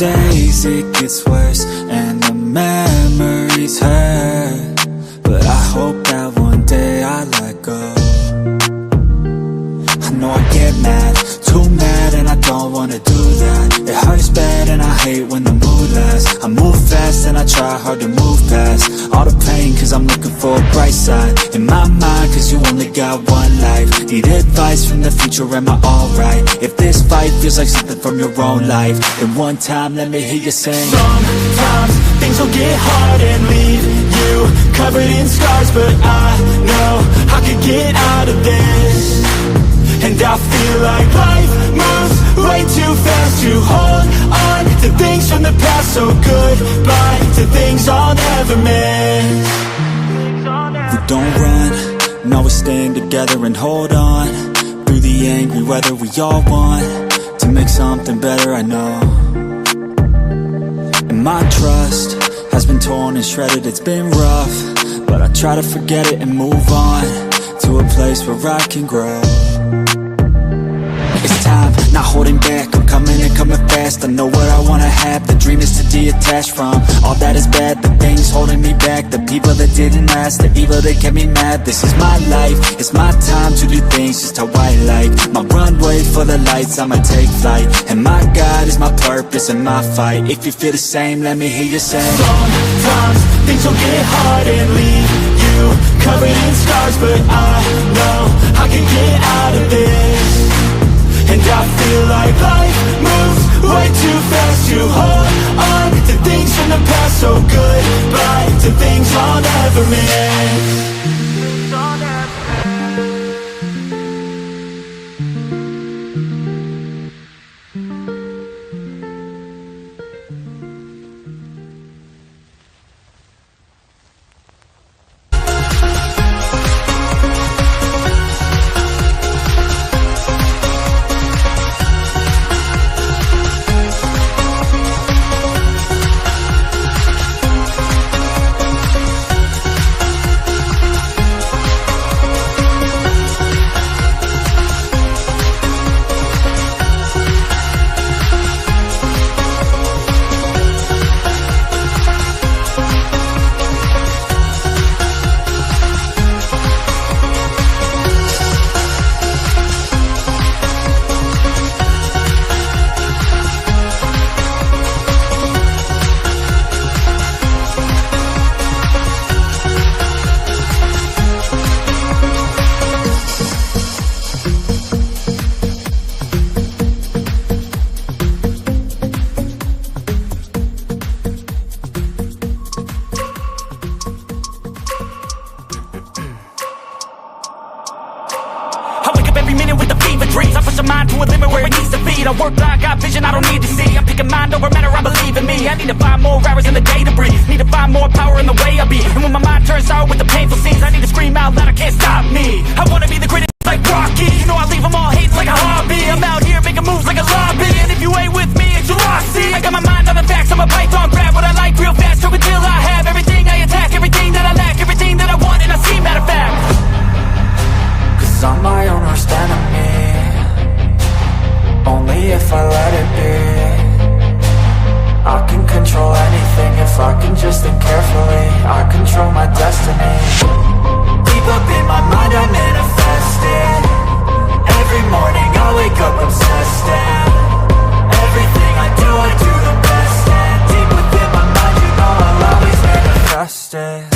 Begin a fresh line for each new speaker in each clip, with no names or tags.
days it gets worse and the memories hurt, but I hope that one day I let go. I know I get mad, too mad, and I don't wanna do that. It hurts bad and I hate when the mood lasts. I move fast and I try hard to move past all the pain, cause I'm looking for a bright side in my mind, cause you only got one life. Need advice from the future, am I alright? If this fight feels like something from your own life, then one time let me hear you sing.
Sometimes things will get hard and leave you covered in scars, but I know I could get out of this. And I feel like life moves way too fast to hold on to things from the past. So goodbye to things I'll never miss.
We don't run, no, we stand together and hold on through the angry weather. We all want to make something better, I know. And my trust has been torn and shredded, it's been rough, but I try to forget it and move on to a place where I can grow. It's time, not holding back, I'm coming and coming fast. I know what I wanna have, the dream is to detach from all that is bad, the things holding me back, the people that didn't last, the evil that kept me mad. This is my life, it's my time to do things just how I like. My runway full of lights, I'ma take flight, and my God is my purpose and my fight. If you feel the same, let me hear you say.
Sometimes things will get hard and leave you covered in scars, but I know I can get out of this. And I feel like life moves way too fast to hold on to things from the past. So goodbye to things I'll never miss.
I work blind, got vision I don't need to see. I'm picking mind over matter, I believe in me. I need to find more hours in the day to breathe. Need to find more power in the way I be. And when my mind turns sour with the painful scenes, I need to scream out loud, I can't stop me. I wanna be the greatest like Rocky. You know I leave them all hating like a hobby. I'm out here making moves like a lobby. And if you ain't with me, it's your loss, see. I got my mind on the facts, I'm a python, grab what I like real fast. Stroke until I have everything I attack, everything that I lack, everything that I want, and I see, matter of fact.
Cause I'm my own worst enemy, only if I let it be. I can control anything if I can just think carefully. I control my destiny. Deep up in my mind I manifest it. Every morning I wake up obsessed, and everything I do the best. And deep within my mind, you know I'll always manifest it.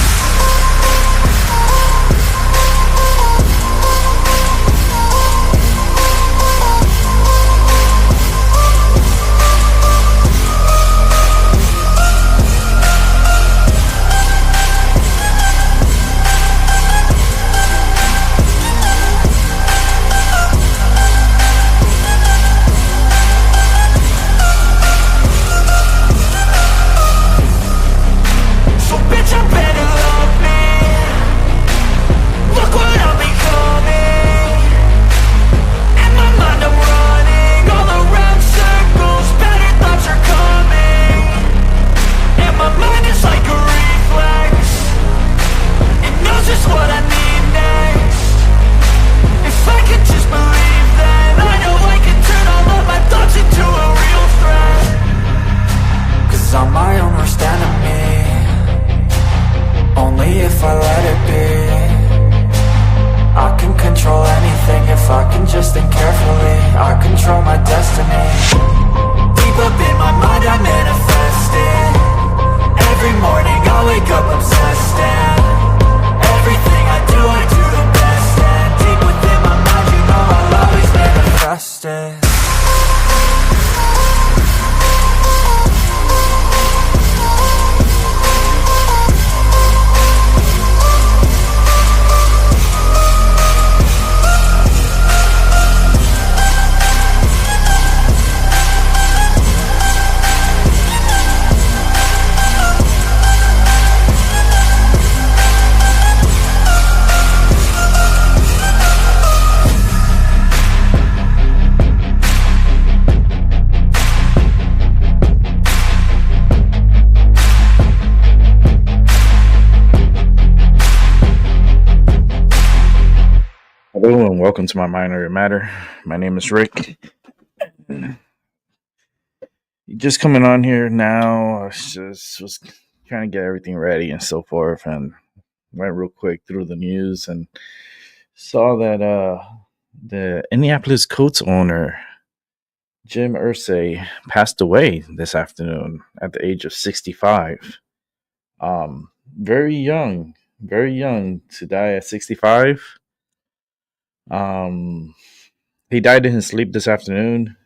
Hello and welcome to my Minority Matter. My name is Rick. Just coming on here now. I just was trying to get everything ready and so forth, and went real quick through the news and saw that the Indianapolis Colts owner Jim Irsay passed away this afternoon at the age of 65. Very young to die at 65. He died in his sleep this afternoon.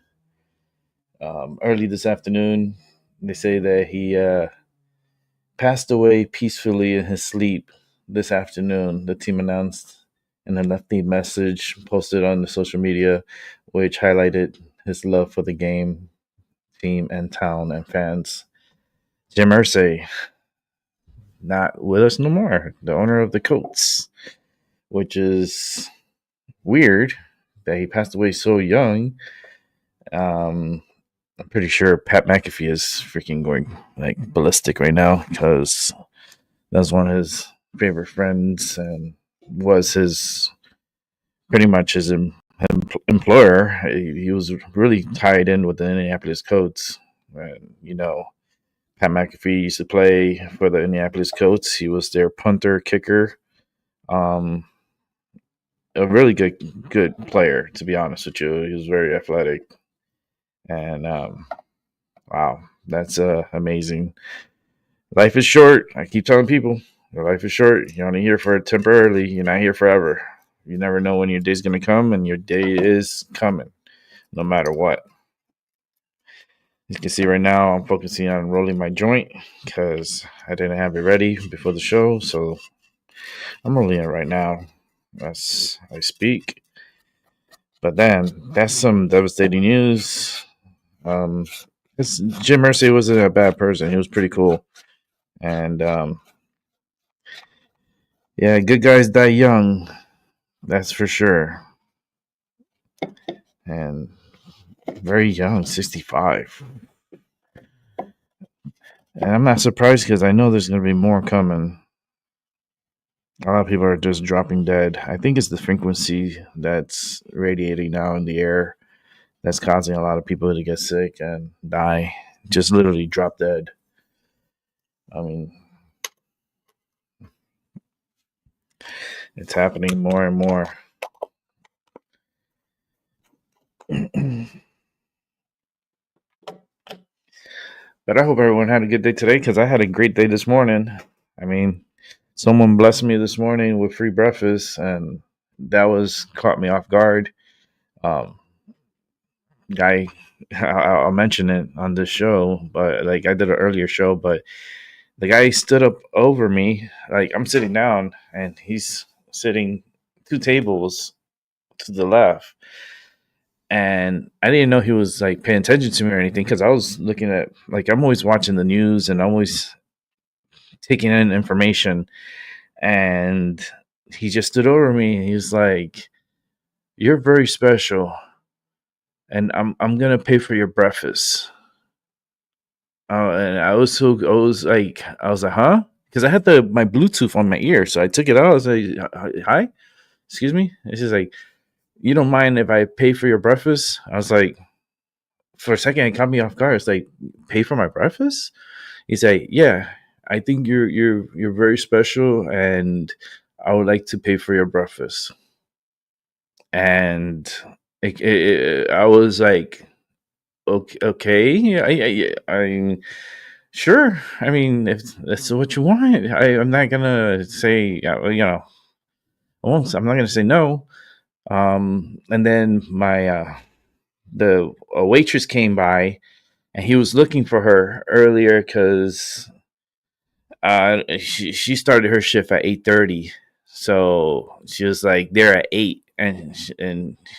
Early this afternoon, they say that he passed away peacefully in his sleep this afternoon. The team announced in a lengthy message posted on the social media, which highlighted his love for the game, team, and town and fans. Jim Irsay, not with us no more, the owner of the Colts, which is weird that he passed away so young. I'm pretty sure Pat McAfee is freaking going like ballistic right now because that's one of his favorite friends and was his pretty much his employer. He was really tied in with the Indianapolis Colts. And, Pat McAfee used to play for the Indianapolis Colts. He was their punter, kicker. A really good player, to be honest with you. He was very athletic. And wow, that's amazing. Life is short. I keep telling people, your life is short. You're only here for temporarily. You're not here forever. You never know when your day's going to come, and your day is coming, no matter what. You can see right now I'm focusing on rolling my joint because I didn't have it ready before the show, so I'm rolling it right now as I speak. But then, that's some devastating news. Jim Irsay wasn't a bad person. He was pretty cool. And, yeah, good guys die young. That's for sure. And very young, 65. And I'm not surprised because I know there's going to be more coming. A lot of people are just dropping dead. I think it's the frequency that's radiating now in the air that's causing a lot of people to get sick and die. Just literally drop dead. I mean, it's happening more and more. But I hope everyone had a good day today because I had a great day this morning. I mean, someone blessed me this morning with free breakfast, and that caught me off guard. Guy, I'll mention it on this show, but like I did an earlier show, but the guy stood up over me. Like I'm sitting down, and he's sitting 2 tables to the left. And I didn't know he was like paying attention to me or anything because I was looking at, like, I'm always watching the news and I'm always taking in information. And he just stood over me and he was like, "You're very special, and I'm gonna pay for your breakfast." And I was like, huh? Because I had my Bluetooth on my ear, so I took it out. I was like, "Hi, excuse me." It's just like, "You don't mind if I pay for your breakfast?" I was like, for a second, it caught me off guard. It's like, pay for my breakfast? He's like, "Yeah, I think you're very special, and I would like to pay for your breakfast." And I was like, okay, I sure. I mean, if that's what you want, I'm not gonna say, I'm not gonna say no. And then the waitress came by, and he was looking for her earlier because she started her shift at 8:30, so she was like there at 8, and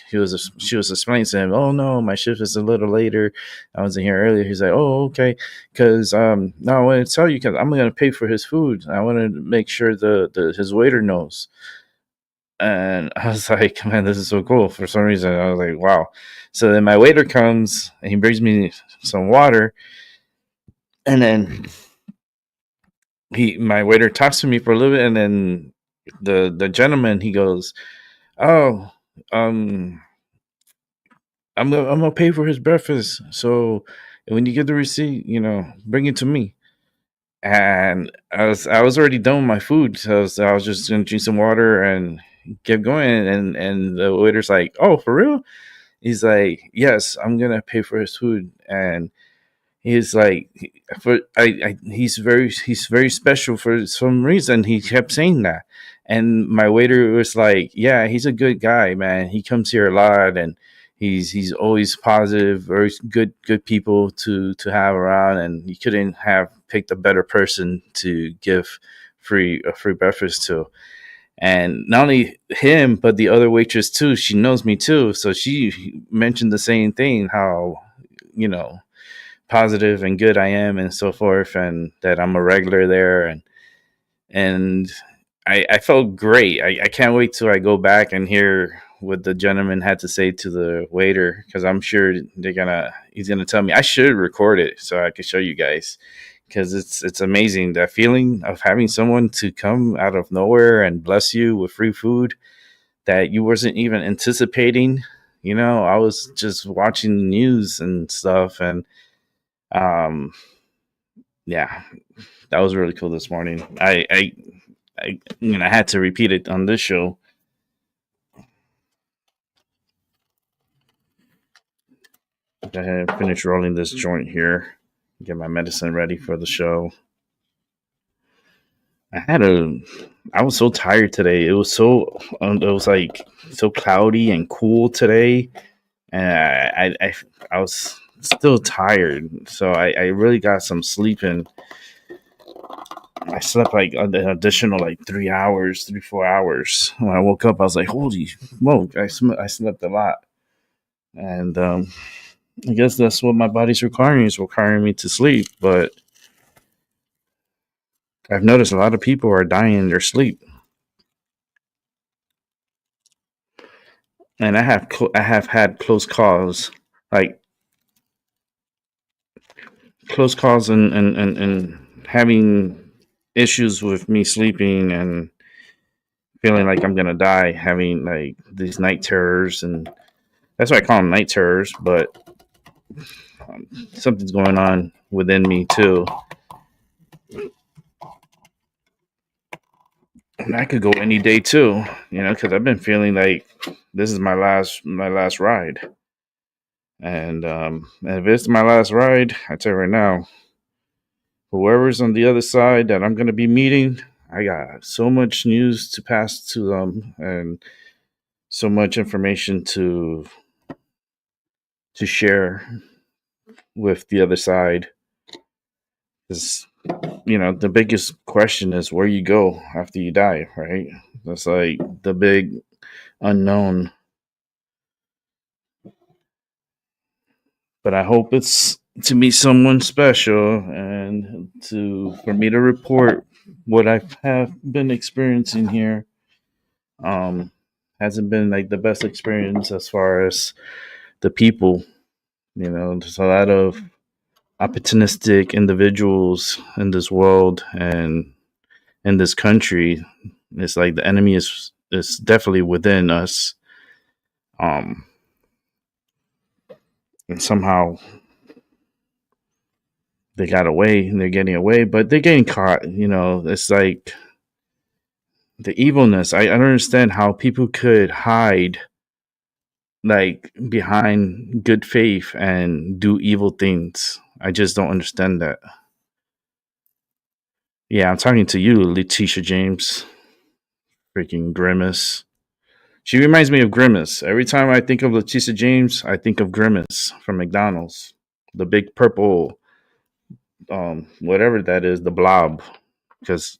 she was explaining to him, "Oh no, my shift is a little later. I wasn't here earlier." He's like, "Oh, okay, because no, I want to tell you because I'm gonna pay for his food. I want to make sure his waiter knows." And I was like, "Man, this is so cool." For some reason, I was like, "Wow." So then my waiter comes and he brings me some water, and then my waiter talks to me for a little bit, and then the gentleman, he goes, Oh, um, I'm gonna pay for his breakfast. So when you get the receipt, bring it to me. And I was already done with my food, so I was just gonna drink some water and kept going. And the waiter's like, "Oh, for real?" He's like, "Yes, I'm gonna pay for his food." And he's like, he's very special for some reason. He kept saying that, and my waiter was like, "Yeah, he's a good guy, man. He comes here a lot, and he's always positive, very good people to have around, and you couldn't have picked a better person to give a free breakfast to." And not only him, but the other waitress too. She knows me too, so she mentioned the same thing. How you know positive and good I am, and so forth, and that I'm a regular there, and I felt great. I can't wait till I go back and hear what the gentleman had to say to the waiter, because I'm sure he's gonna tell me. I should record it so I can show you guys, because it's amazing, that feeling of having someone to come out of nowhere and bless you with free food that you wasn't even anticipating. I was just watching the news and stuff, and um yeah, that was really cool this morning. I had to repeat it on this show. Go ahead and finish rolling this joint here. Get my medicine ready for the show. I was so tired today. It was like so cloudy and cool today, and I was still tired. So I really got some sleep in. I slept like an additional like 3 hours, 4 hours. When I woke up, I was like, "Holy smoke!" I slept a lot, and I guess that's what my body's requiring, is requiring me to sleep. But I've noticed a lot of people are dying in their sleep, and I have had like close calls, and having issues with me sleeping and feeling like I'm gonna die, having like these night terrors, and that's why I call them night terrors. But something's going on within me too, and I could go any day too. Because I've been feeling like this is my last ride, and if it's my last ride, I tell you right now, whoever's on the other side that I'm gonna be meeting, I got so much news to pass to them, and so much information to share with the other side. Because the biggest question is where you go after you die, right? That's like the big unknown. But I hope it's to meet someone special, and for me to report what I have been experiencing here. Um, hasn't been like the best experience as far as the people. There's a lot of opportunistic individuals in this world and in this country. It's like the enemy is definitely within us. Um, and somehow they got away, and they're getting away, but they're getting caught. It's like the evilness. I don't understand how people could hide like behind good faith and do evil things. I just don't understand that. Yeah, I'm talking to you, Letitia James, freaking Grimace. She reminds me of Grimace. Every time I think of Letitia James, I think of Grimace from McDonald's, the big purple, whatever that is, the blob. Because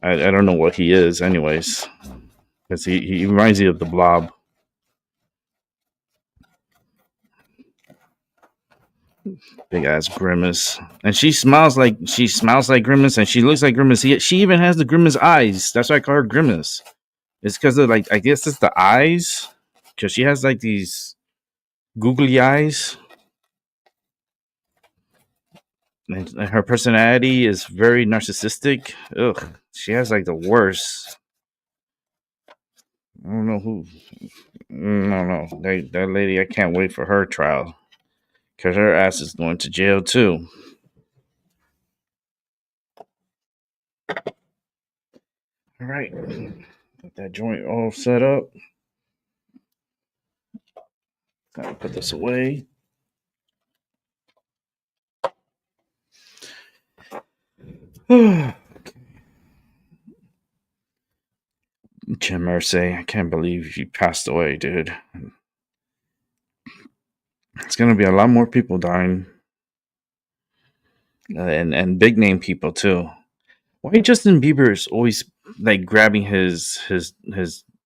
I don't know what he is, anyways. Because he reminds me of the blob. Big ass Grimace, and she smells like Grimace, and she looks like Grimace. She even has the Grimace eyes. That's why I call her Grimace. It's because of like, I guess it's the eyes, because she has like these googly eyes, and her personality is very narcissistic. Ugh, she has like the worst. I don't know who. No. That lady, I can't wait for her trial because her ass is going to jail too. All right. Got that joint all set up. Gotta put this away. Jim Irsay, I can't believe he passed away, dude. It's gonna be a lot more people dying, and big name people too. Why Justin Bieber is always like grabbing his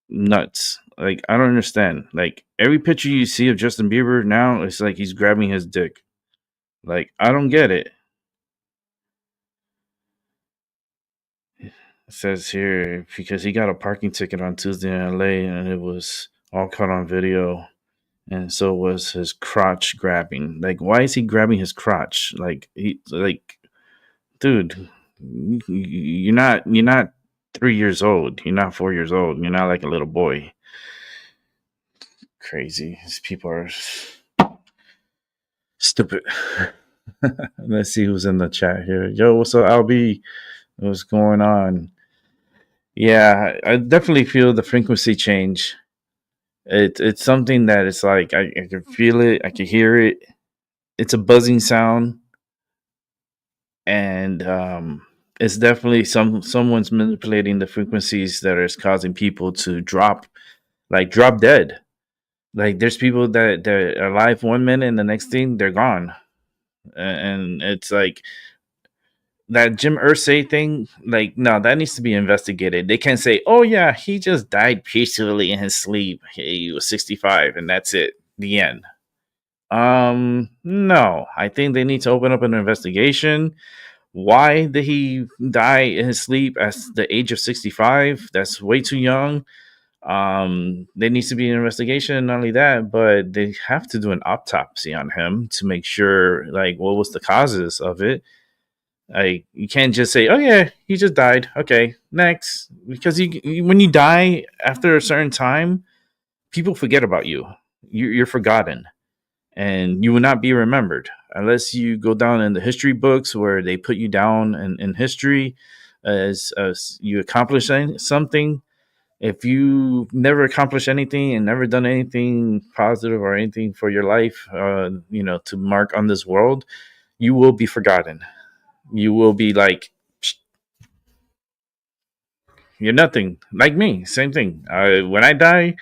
nuts? Like I don't understand. Like every picture you see of Justin Bieber now, it's like he's grabbing his dick. Like I don't get it. It says here because he got a parking ticket on Tuesday in LA and it was all caught on video. And so was his crotch grabbing. Like, why is he grabbing his crotch? Dude, you're not 3 years old. You're not 4 years old. You're not like a little boy. Crazy. These people are stupid. Let's see who's in the chat here. Yo, what's up, LB? What's going on? Yeah, I definitely feel the frequency change. It's something that it's like I can feel it, I can hear it. It's a buzzing sound, and it's definitely someone's manipulating the frequencies that is causing people to drop dead. Like there's people that they're alive 1 minute and the next thing they're gone, and it's like that Jim Irsay thing. Like no, that needs to be investigated. They can't say, oh yeah, he just died peacefully in his sleep. He was 65 and that's it. The end. No, I think they need to open up an investigation. Why did he die in his sleep at the age of 65? That's way too young. There needs to be an investigation. Not only that, but they have to do an autopsy on him to make sure, like, what was the causes of it. Like, you can't just say, "Oh yeah, he just died." Okay, next, because when you die after a certain time, people forget about you. You're forgotten, and you will not be remembered unless you go down in the history books where they put you down in history as you accomplish something. If you never accomplished anything and never done anything positive or anything for your life, to mark on this world, you will be forgotten. You will be like, you're nothing. Like me, same thing. When I die,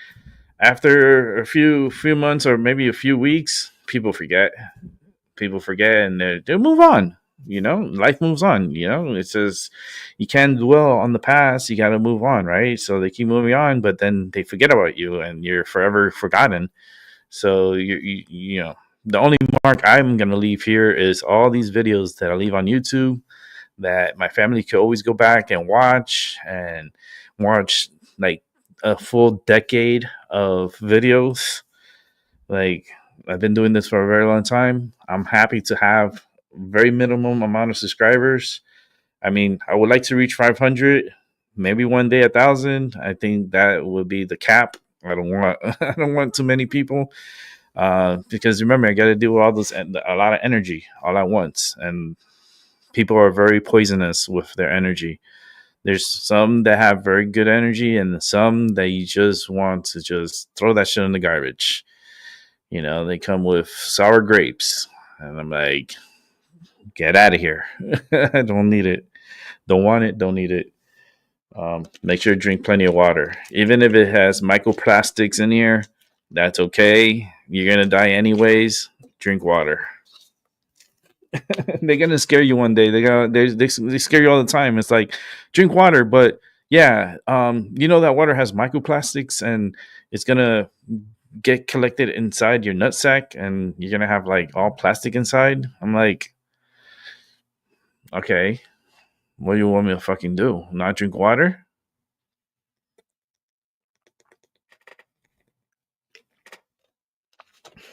after a few months or maybe a few weeks, people forget. And they move on. Life moves on. It says you can't dwell on the past. You got to move on, right? So they keep moving on, but then they forget about you, and you're forever forgotten. So the only mark I'm gonna leave here is all these videos that I leave on YouTube that my family could always go back and watch like a full decade of videos. Like I've been doing this for a very long time. I'm happy to have very minimum amount of subscribers. I mean, I would like to reach 500, maybe one day 1,000. I think that would be the cap. I don't want too many people because remember, I got to do all this, a lot of energy all at once, and people are very poisonous with their energy. There's some that have very good energy, and some that you just want to just throw that shit in the garbage. They come with sour grapes, and I'm like, get out of here. I don't need it. Don't want it. Don't need it. Make sure to drink plenty of water. Even if it has microplastics in here, that's okay. You're going to die anyways. Drink water. They're going to scare you one day. They scare you all the time. It's like, drink water. But yeah, that water has microplastics, and it's going to get collected inside your nutsack, and you're going to have like all plastic inside. I'm like, okay, what do you want me to fucking do? Not drink water?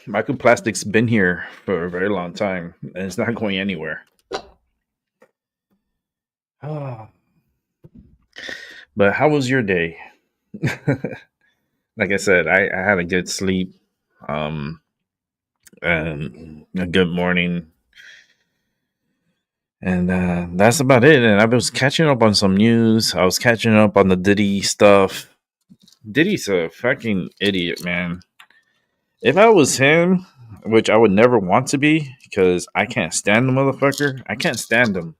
Microplastic's been here for a very long time, and it's not going anywhere. But how was your day? like I said, I had a good sleep, um, and a good morning, and that's about it. And I was catching up on some news. I was catching up on the Diddy stuff. Diddy's a fucking idiot, man. If I was him, which I would never want to be, because I can't stand the motherfucker. I can't stand him.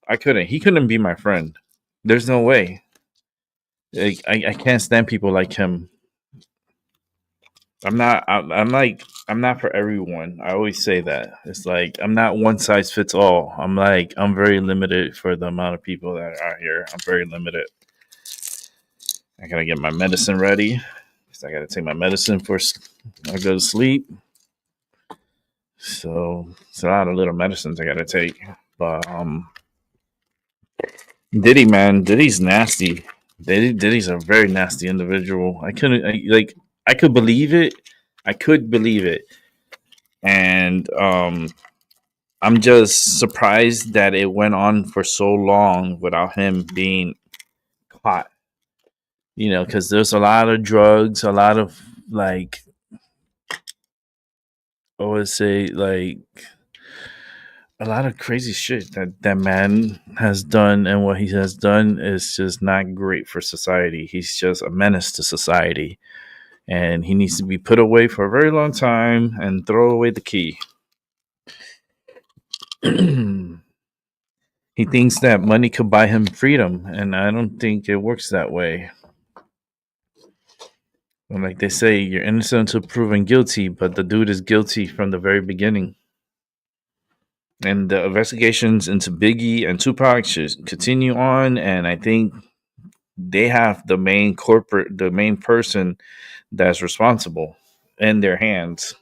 I couldn't. He couldn't be my friend. There's no way. Like, I can't stand people like him. I'm not for everyone. I always say that. It's like I'm not one size fits all. I'm very limited for the amount of people that are out here. I'm very limited. I gotta get my medicine ready. I gotta take my medicine before I go to sleep. So it's a lot of little medicines I gotta take. But Diddy, man, Diddy's nasty. Diddy's a very nasty individual. I could believe it. I could believe it. And I'm just surprised that it went on for so long without him being caught. You know, because there's a lot of drugs, a lot of like, I would say, like, a lot of crazy shit that man has done, and what he has done is just not great for society. He's just a menace to society, and he needs to be put away for a very long time and throw away the key. He thinks that money could buy him freedom, and I don't think it works that way. And like they say, you're innocent until proven guilty, but the dude is guilty from the very beginning. And the investigations into Biggie and Tupac should continue on, and I think they have the main person that's responsible in their hands.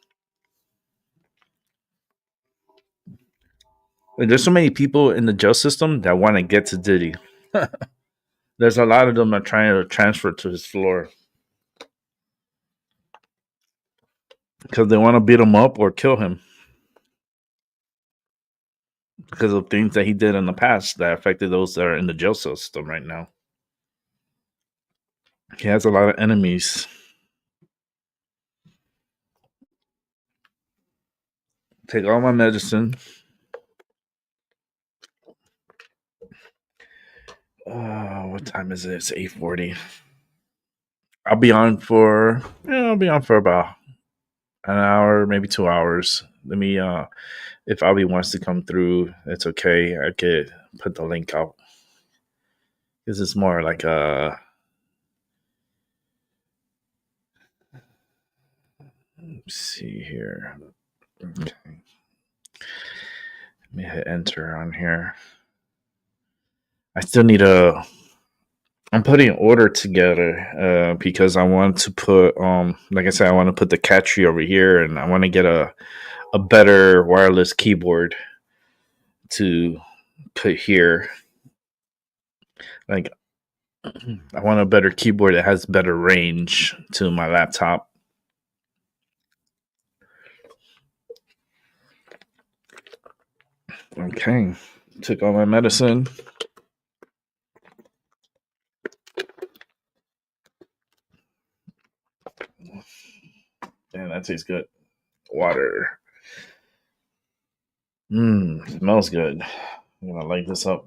There's so many people in the jail system that want to get to Diddy. There's a lot of them that are trying to transfer to his floor because they want to beat him up or kill him because of things that he did in the past that affected those that are in the jail system right now. He has a lot of enemies. Take all my medicine. What time is it? It's 8:40. I'll be on for about an hour, maybe 2 hours. Let me if Albie wants to come through, it's okay. I could put the link out. This is more like a let's see here. Okay. Let me hit enter on here. I still need I'm putting an order together because I want to put like I said, I want to put the cat tree over here, and I want to get a better wireless keyboard to put here. Like I want a better keyboard that has better range to my laptop. Okay. Took all my medicine. And that tastes good. Water. Smells good. I'm gonna light this up.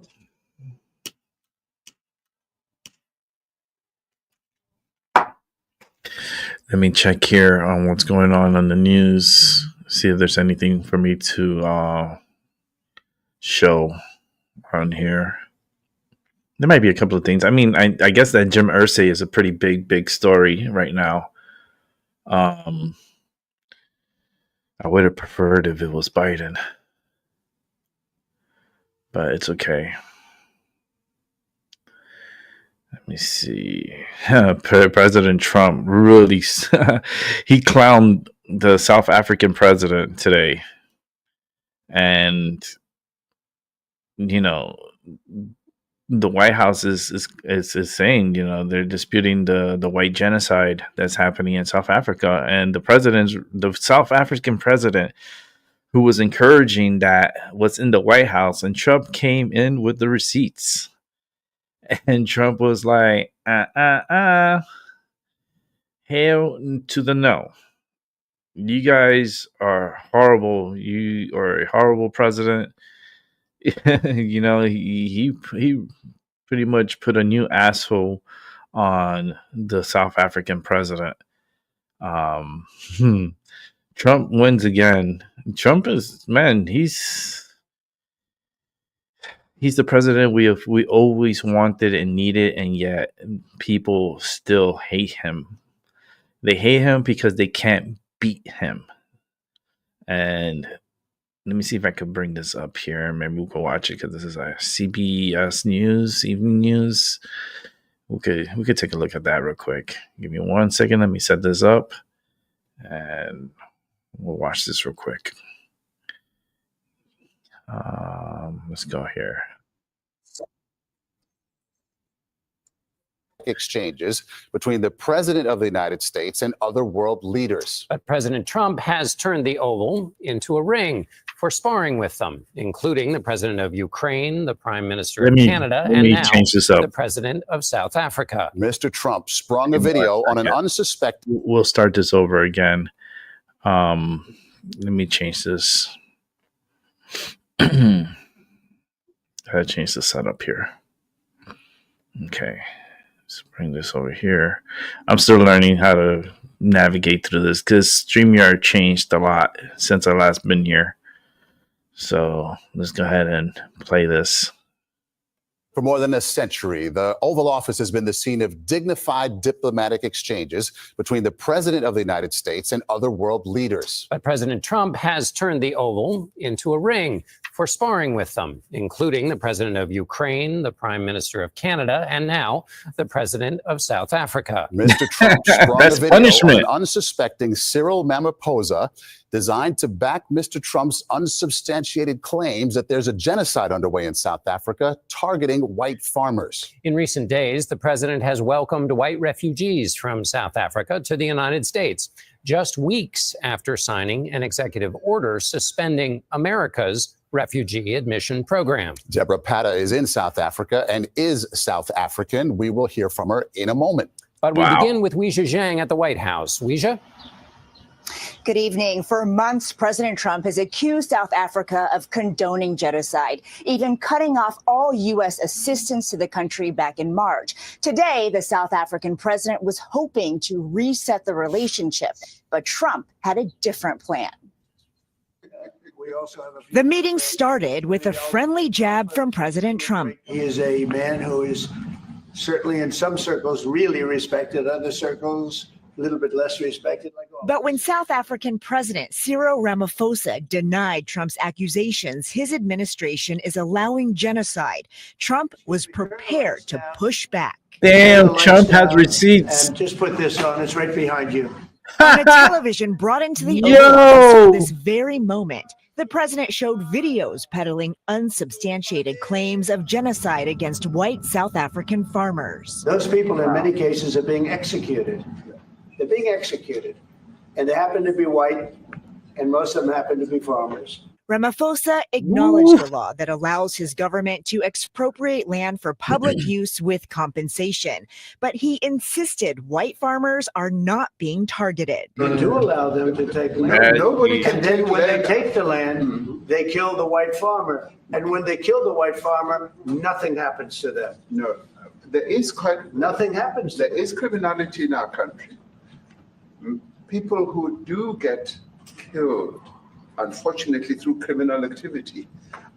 Let me check here on what's going on the news. See if there's anything for me to show on here. There might be a couple of things. I mean, I guess that Jim Irsay is a pretty big story right now. I would have preferred if it was Biden, but it's okay. Let me see. President Trump really he clowned the South African president today, and you know the White House is saying, you know, they're disputing the white genocide that's happening in South Africa, and the South African president who was encouraging that was in the White House, and Trump came in with the receipts, and Trump was like, Hell to the no. You guys are horrible. You are a horrible president. You know, he pretty much put a new asshole on the South African president. Um, Trump wins again. Trump is, man, he's the president we always wanted and needed, and yet people still hate him. They hate him because they can't beat him. And let me see if I could bring this up here. Maybe we can watch it because this is a CBS News, Evening News. We could take a look at that real quick. Give me 1 second. Let me set this up, and we'll watch this real quick. Let's go here.
Exchanges between the President of the United States and other world leaders.
But President Trump has turned the Oval into a ring for sparring with them, including the President of Ukraine, the Prime Minister of Canada, and now the President of South Africa.
Mr. Trump sprung a video on an unsuspecting...
We'll start this over again. Let me change this. I gotta change the setup here. Okay. Let's bring this over here. I'm still learning how to navigate through this because StreamYard changed a lot since I last been here. So let's go ahead and play this.
For more than a century, the Oval Office has been the scene of dignified diplomatic exchanges between the President of the United States and other world leaders.
But President Trump has turned the Oval into a ring for sparring with them, including the President of Ukraine, the Prime Minister of Canada, and now the President of South Africa.
Mr. Trump sprung a video on an unsuspecting Cyril Ramaphosa designed to back Mr. Trump's unsubstantiated claims that there's a genocide underway in South Africa targeting white farmers.
In recent days, the president has welcomed white refugees from South Africa to the United States, just weeks after signing an executive order suspending America's refugee admission program.
Deborah Patta is in South Africa and is South African. We will hear from her in a moment.
But we begin with Weijia Jiang at the White House. Weijia?
Good evening. For months, President Trump has accused South Africa of condoning genocide, even cutting off all U.S. assistance to the country back in March. Today, the South African president was hoping to reset the relationship, but Trump had a different plan. The meeting started with a friendly jab from President Trump.
He is a man who is certainly in some circles really respected, other circles a little bit less respected.
But when South African President Cyril Ramaphosa denied Trump's accusations his administration is allowing genocide, Trump was prepared to push back.
Damn, Trump has receipts.
And just put this on, it's right behind you.
On a television brought into the Oval Office for this very moment, the president showed videos peddling unsubstantiated claims of genocide against white South African farmers.
Those people in many cases are being executed. They're being executed. And they happen to be white, and most of them happen to be farmers.
Ramaphosa acknowledged the law that allows his government to expropriate land for public use with compensation. But he insisted white farmers are not being targeted.
They do allow them to take land. Nobody can. And then when they take the land, they kill the white farmer. And when they kill the white farmer, nothing happens to them.
No, there is
nothing happens.
There is criminality in our country. People who do get killed, unfortunately, through criminal activity,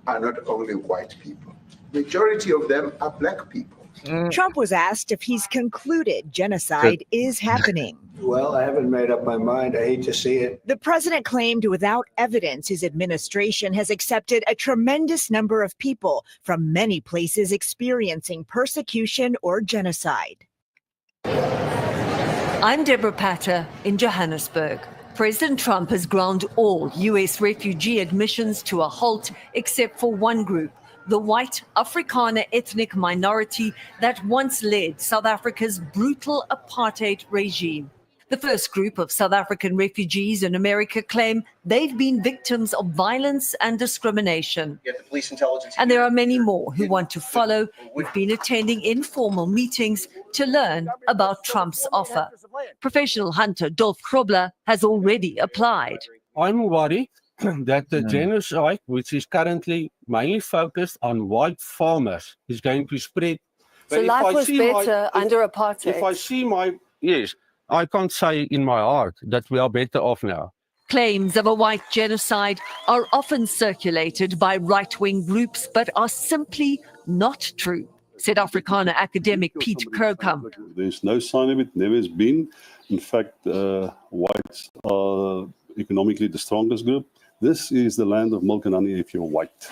are not only white people. Majority of them are black people.
Trump was asked if he's concluded genocide is happening.
Well, I haven't made up my mind. I hate to see it.
The president claimed without evidence his administration has accepted a tremendous number of people from many places experiencing persecution or genocide.
I'm Deborah Patta in Johannesburg. President Trump has ground all U.S. refugee admissions to a halt except for one group, the white Afrikaner ethnic minority that once led South Africa's brutal apartheid regime. The first group of South African refugees in America claim they've been victims of violence and discrimination. And there are many more who want to follow, who've been attending informal meetings to learn about Trump's offer. Professional hunter Dolph Grobler has already applied.
I'm worried that the genocide, which is currently mainly focused on white farmers, is going to spread.
So life was better under apartheid.
If I see yes, I can't say in my heart that we are better off now.
Claims of a white genocide are often circulated by right-wing groups, but are simply not true, said Afrikaner academic Piet Kroukamp.
There's no sign of it, never has been. In fact, whites are economically the strongest group. This is the land of milk and honey if you're white.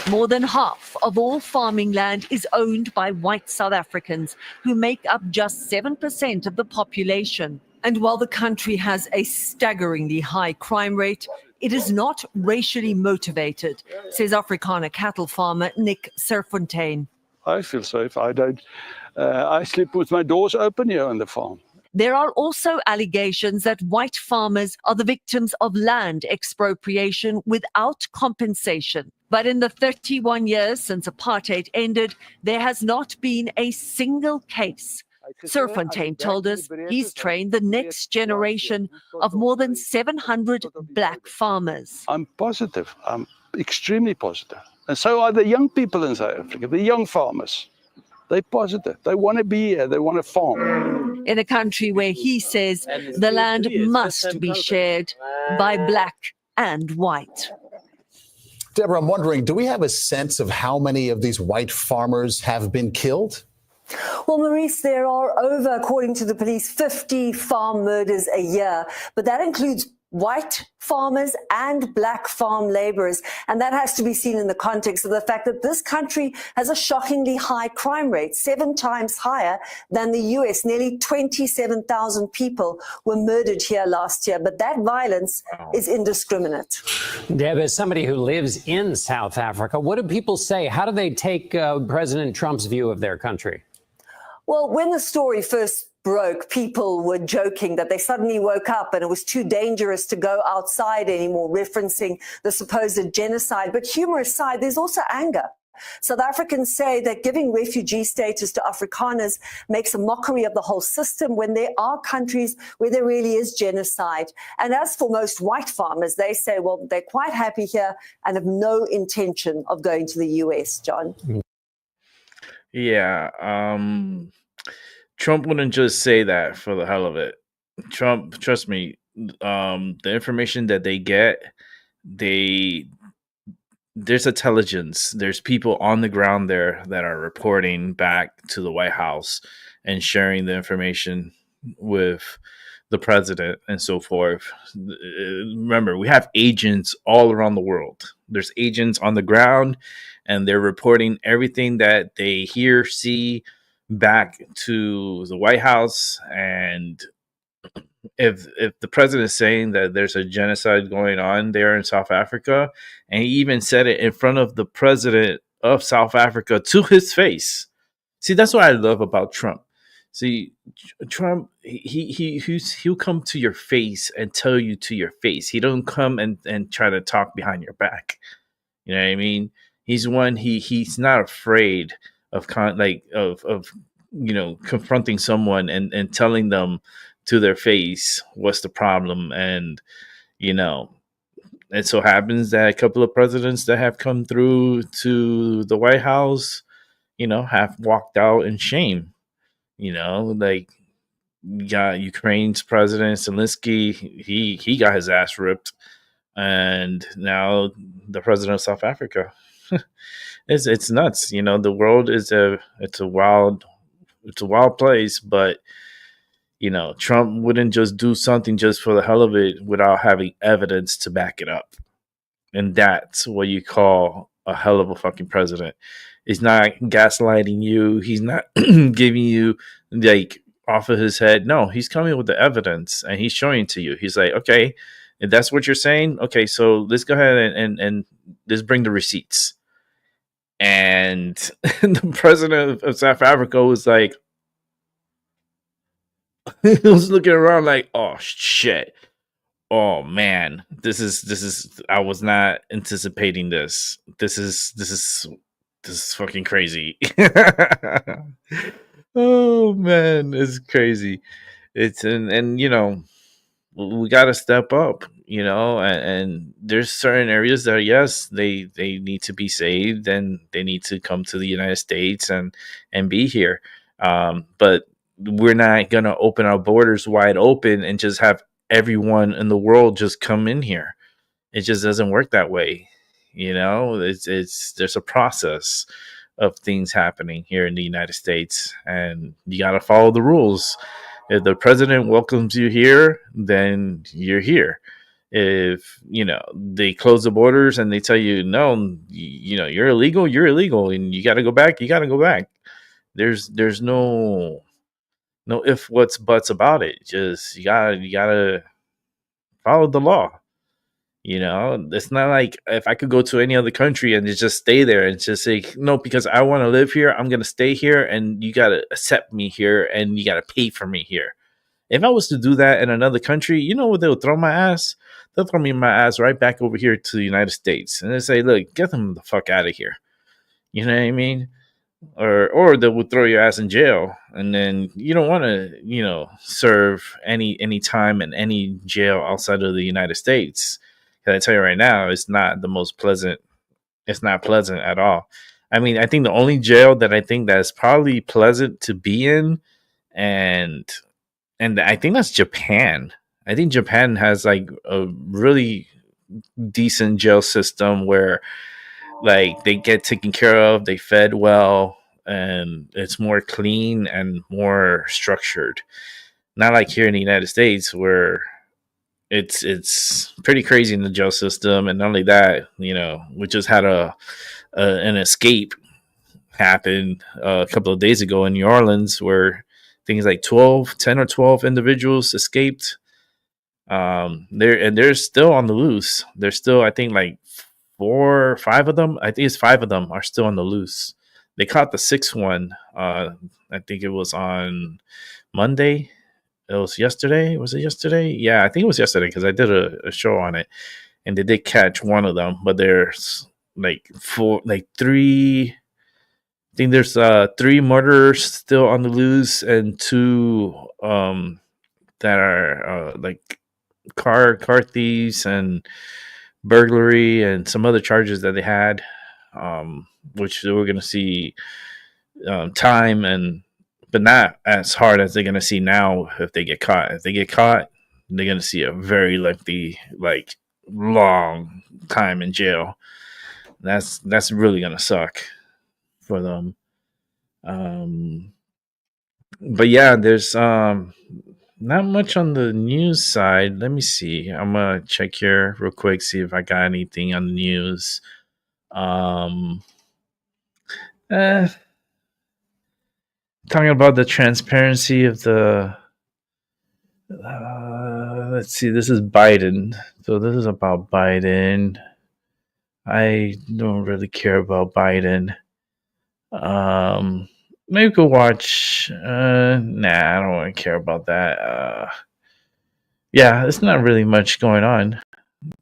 More than half of all farming land is owned by white South Africans, who make up just 7% of the population. And while the country has a staggeringly high crime rate, it is not racially motivated, says Afrikaner cattle farmer Nick Serfontein.
I feel safe. I sleep with my doors open here on the farm.
There are also allegations that white farmers are the victims of land expropriation without compensation. But in the 31 years since apartheid ended, there has not been a single case. Serfontein told us he's trained the next generation of more than 700 black farmers.
I'm positive. I'm extremely positive. And so are the young people in South Africa, the young farmers. They're positive. They want to be here. They want to farm.
In a country where he says the land must be shared by black and white.
Deborah, I'm wondering, do we have a sense of how many of these white farmers have been killed?
Well, Maurice, there are over, according to the police, 50 farm murders a year, but that includes white farmers and black farm laborers. And that has to be seen in the context of the fact that this country has a shockingly high crime rate, 7 times higher than the US. Nearly 27,000 people were murdered here last year. But that violence is indiscriminate.
Deb, as somebody who lives in South Africa, what do people say? How do they take President Trump's view of their country?
Well, when the story first broke, people were joking that they suddenly woke up and it was too dangerous to go outside anymore, referencing the supposed genocide. But humor aside, there's also anger. South Africans say that giving refugee status to Afrikaners makes a mockery of the whole system when there are countries where there really is genocide. And as for most white farmers, they say, well, they're quite happy here and have no intention of going to the US, John.
Yeah, Trump wouldn't just say that for the hell of it. Trump, trust me, the information that they get, there's intelligence. There's people on the ground there that are reporting back to the White House and sharing the information with the president and so forth. Remember, we have agents all around the world. There's agents on the ground, and they're reporting everything that they hear, see, back to the White House. And if the president is saying that there's a genocide going on there in South Africa, and he even said it in front of the president of South Africa to his face. See, that's what I love about Trump. See, Trump, he'll come to your face and tell you to your face. He don't come and try to talk behind your back. You know what I mean? He's one, he's not afraid of confronting someone and telling them to their face what's the problem. And it so happens that a couple of presidents that have come through to the White House, have walked out in shame. Like you got Ukraine's president Zelensky, he got his ass ripped, and now the president of South Africa. It's nuts. The world is a wild place, but Trump wouldn't just do something just for the hell of it without having evidence to back it up. And that's what you call a hell of a fucking president. He's not gaslighting you. He's not giving you off of his head. No, he's coming with the evidence and he's showing it to you. He's like, okay, if that's what you're saying, okay, so let's go ahead and let's bring the receipts. And the president of South Africa was like, He was looking around like, oh shit. Oh man, this is I was not anticipating this. This is fucking crazy. Oh man, it's crazy. It's and you know, we got to step up, you know, and there's certain areas that yes, they need to be saved and they need to come to the United States and be here. But we're not going to open our borders wide open and just have everyone in the world just come in here. It just doesn't work that way. You know, it's there's a process of things happening here in the United States, and you got to follow the rules. If the president welcomes you here, then you're here. If you know they close the borders and they tell you no, you know you're illegal, and you got to go back. You got to go back. There's no if what's buts about it. Just you gotta follow the law. You know, it's not like if I could go to any other country and just stay there and just say, no, because I want to live here, I'm going to stay here and you got to accept me here and you got to pay for me here. If I was to do that in another country, you know what they'll throw my ass? They'll throw me my ass right back over here to the United States. And they say, look, get them the fuck out of here. You know what I mean? Or they would throw your ass in jail. And then you don't want to, you know, serve any time in any jail outside of the United States. Can I tell you right now, it's not the most pleasant. It's not pleasant at all. I mean, I think the only jail that I think that's probably pleasant to be in, and I think that's Japan. I think Japan has like a really decent jail system where like they get taken care of, they fed well, and it's more clean and more structured. Not like here in the United States where it's pretty crazy in the jail system. And not only that, you know, we just had an escape happen a couple of days ago in New Orleans where things like 10 or 12 individuals escaped. They're still on the loose. They're still, I think, like 4 or 5 of them. I think it's 5 of them are still on the loose. They caught the 6th one. I think it was on Monday. It was yesterday. Was it yesterday? Yeah, I think it was yesterday because I did a show on it, and they did catch one of them. But there's like 3. I think there's 3 murderers still on the loose, and 2 that are like car thieves and burglary and some other charges that they had, which they were going to see time but not as hard as they're going to see now if they get caught. If they get caught, they're going to see a very lengthy, like long time in jail. That's really going to suck for them. But yeah, there's not much on the news side. Let me see. I'm going to check here real quick, see if I got anything on the news. Talking about the transparency of the let's see, this is Biden. So this is about Biden. I don't really care about Biden. Maybe go watch I don't want to care about that. Yeah, it's not really much going on.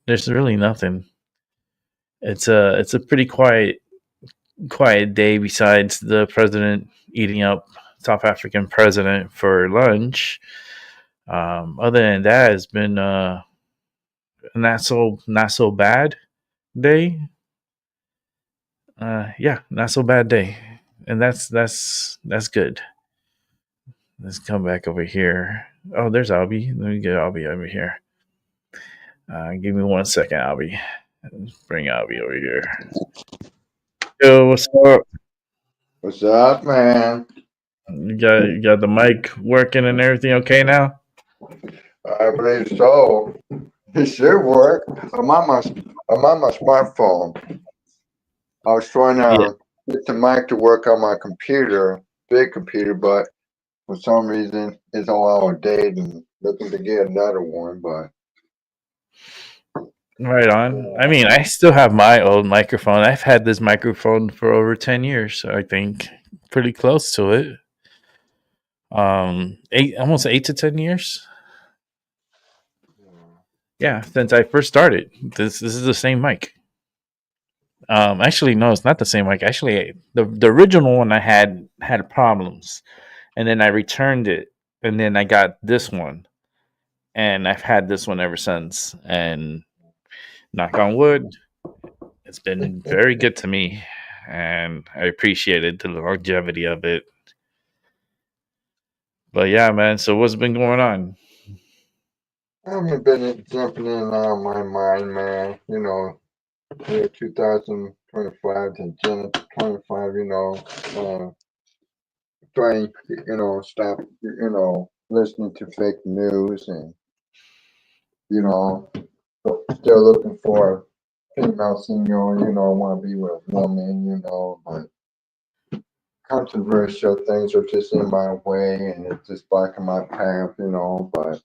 There's really nothing. It's a pretty quiet day besides the president eating up South African president for lunch. Other than that, it's been not so bad day. Yeah, not so bad day, and that's good. Let's come back over here. Oh, there's Albie. Let me get Albie over here. Give me 1 second, Albie. Let's bring Albie over here. Yo, what's up?
What's up, man?
You got the mic working and everything okay now?
I believe so. It should work. I'm on my smartphone. I was trying to get the mic to work on my computer, big computer, but for some reason it's all out of date and looking to get another one, but
right on. I mean, I still have my old microphone. I've had this microphone for over 10 years, so I think pretty close to it. Almost 8 to 10 years. Yeah, since I first started. This is the same mic. Actually, no, it's not the same mic. Actually, the original one I had problems, and then I returned it, and then I got this one, and I've had this one ever since. And knock on wood, it's been very good to me, and I appreciated the longevity of it. But yeah, man. So what's been going on?
I haven't been jumping in and out of my mind, man. You know, year 2025 to January 25, you know, trying, you know, stop, you know, listening to fake news and, you know, still looking for a female singer, you know, want to be with a woman, you know, but controversial things are just in my way and it's just blocking my path, you know, but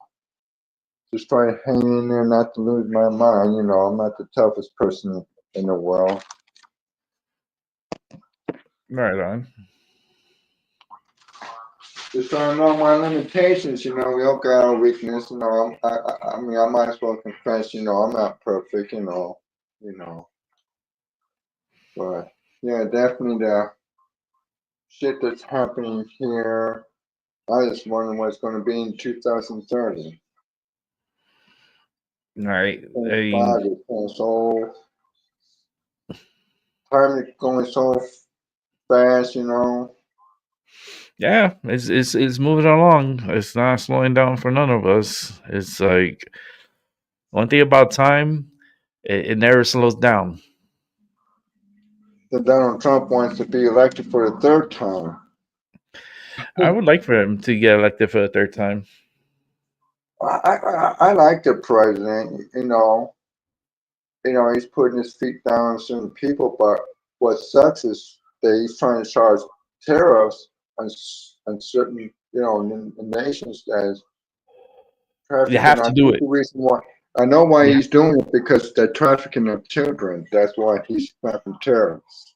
just trying to hang in there, not to lose my mind. You know, I'm not the toughest person in the world.
Right on.
Just trying to know my limitations. You know, we all got our weakness. You know, I mean, I might as well confess. You know, I'm not perfect. You know, but yeah, definitely the shit that's happening here. I just wonder what's going to be in 2030.
Right.
So time is going so fast, you know.
Yeah, it's moving along. It's not slowing down for none of us. It's like one thing about time, it never slows down.
That Donald Trump wants to be elected for the third time.
I would like for him to get elected for the third time.
I like the president, you know. You know, he's putting his feet down on certain people, but what sucks is that he's trying to charge tariffs on certain, you know, nations as
you have to do it.
The reason why I know why he's doing it, because they're trafficking of children. That's why he's slapping tariffs.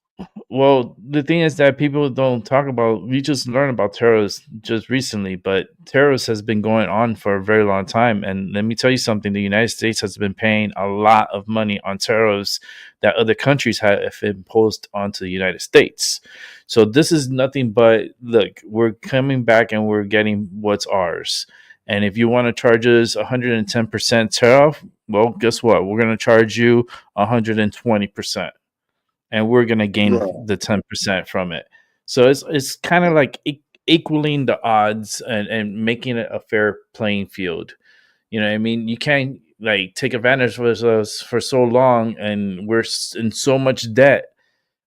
Well, the thing is that people don't talk about. We just learned about terrorists just recently, but terrorists has been going on for a very long time. And let me tell you something: the United States has been paying a lot of money on terrorists that other countries have imposed onto the United States. So this is nothing but, look, we're coming back and we're getting what's ours. And if you want to charge us 110% tariff, well, guess what? We're going to charge you 120%. And we're going to gain the 10% from it. So it's kind of like equaling the odds and making it a fair playing field. You know what I mean? You can't like take advantage of us for so long, and we're in so much debt.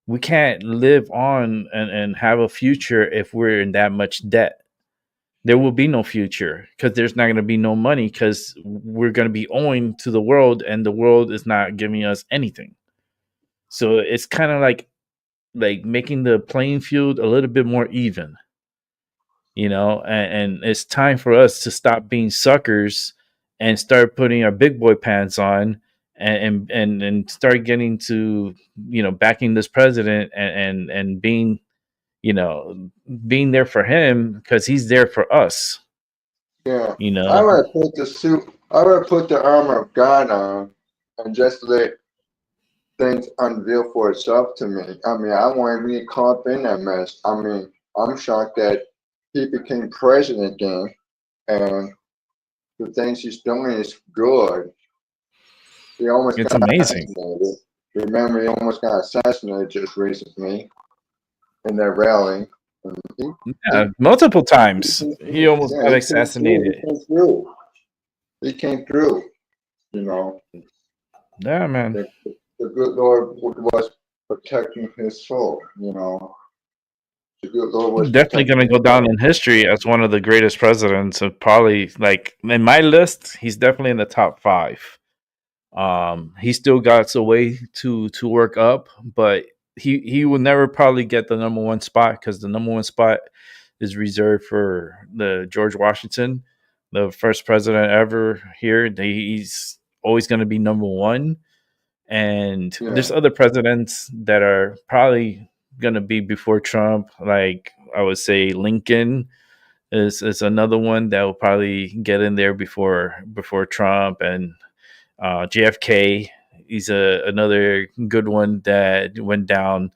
We can't live on and have a future if we're in that much debt. There will be no future because there's not going to be no money, because we're going to be owing to the world, and the world is not giving us anything. So it's kind of like making the playing field a little bit more even, you know, and it's time for us to stop being suckers and start putting our big boy pants on and start getting to, you know, backing this president and being, you know, being there for him because he's there for us.
Yeah.
You know,
I would put the suit, I would put the armor of God on and just let things unveil for itself to me. I mean, I want to be caught up in that mess. I mean, I'm shocked that he became president again, and the things he's doing is good. He almost
it's
got
amazing.
assassinated. Remember, he almost got assassinated just recently in that rally.
Multiple times. He almost got assassinated.
He came through, you know.
Yeah, man.
The good Lord was protecting his soul, you know. The good Lord was
He's definitely going to go down in history as one of the greatest presidents. Of probably, like, in my list, he's definitely in the top 5. He still got a way to work up, but he will never probably get the number 1 spot, because the number 1 spot is reserved for the George Washington, the first president ever here. He's always going to be number 1. And there's other presidents that are probably going to be before Trump. Like, I would say Lincoln is another one that will probably get in there before Trump, and JFK. He's another good one that went down.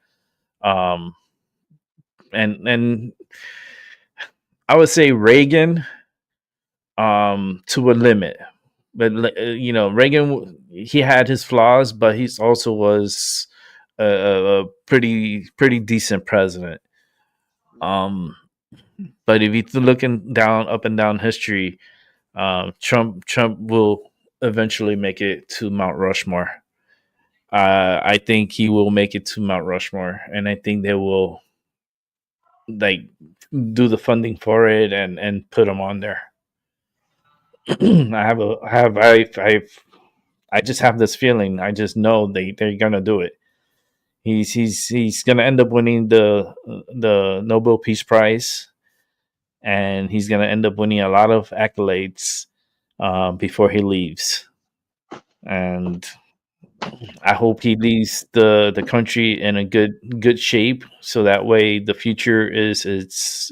And I would say Reagan, to a limit, but Reagan, he had his flaws, but he's also was a pretty decent president. But if you're looking up and down history, Trump will eventually make it to Mount Rushmore. I think he will make it to Mount Rushmore, and I think they will do the funding for it and put him on there. I just have this feeling. I just know they're gonna do it. He's gonna end up winning the Nobel Peace Prize, and he's gonna end up winning a lot of accolades before he leaves. And I hope he leaves the country in a good shape, so that way the future is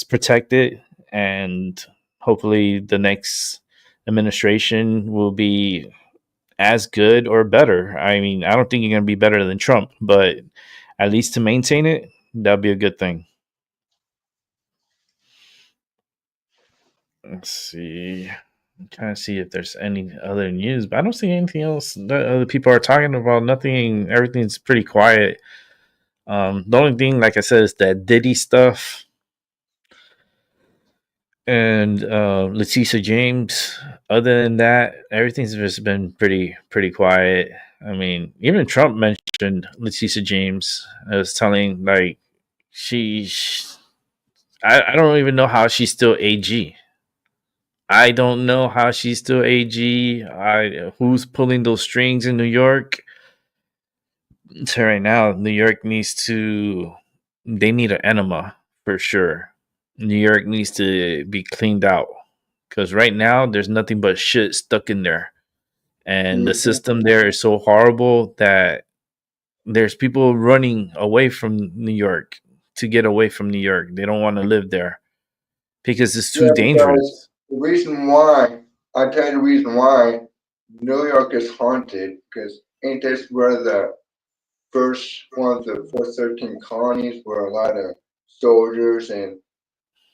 protected, and hopefully the next administration will be as good or better. I mean, I don't think you're going to be better than Trump, but at least to maintain it, that'd be a good thing. Let's see. I'm trying to see if there's any other news, but I don't see anything else that other people are talking about. Nothing. Everything's pretty quiet. The only thing, like I said, is that Diddy stuff and Letitia James. Other than that, everything's just been pretty quiet. I mean, even Trump mentioned Letitia James. I was telling I don't even know how she's still AG. I don't know how she's still AG. Who's pulling those strings in New York? So right now, New York they need an enema for sure. New York needs to be cleaned out, because right now there's nothing but shit stuck in there. And the system there is so horrible that there's people running away from New York to get away from New York. They don't want to live there because it's too dangerous.
The reason why, I'll tell you the reason why New York is haunted, because ain't this where the first one of the first 13 colonies where a lot of soldiers and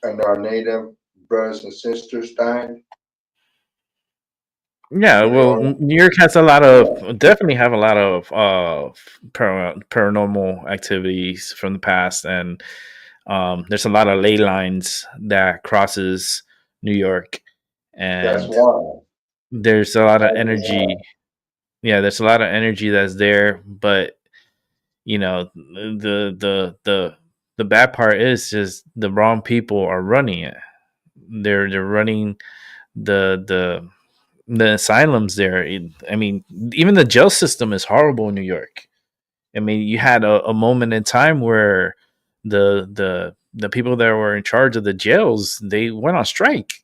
our native brothers and sisters died?
Yeah, well, New York has definitely have a lot of paranormal activities from the past, and there's a lot of ley lines that crosses New York, and
that's why
there's a lot of energy. Yeah, there's a lot of energy that's there, but the bad part is just the wrong people are running it. They're running the asylums there. I mean, even the jail system is horrible in New York. I mean, you had a moment in time where the people that were in charge of the jails, they went on strike,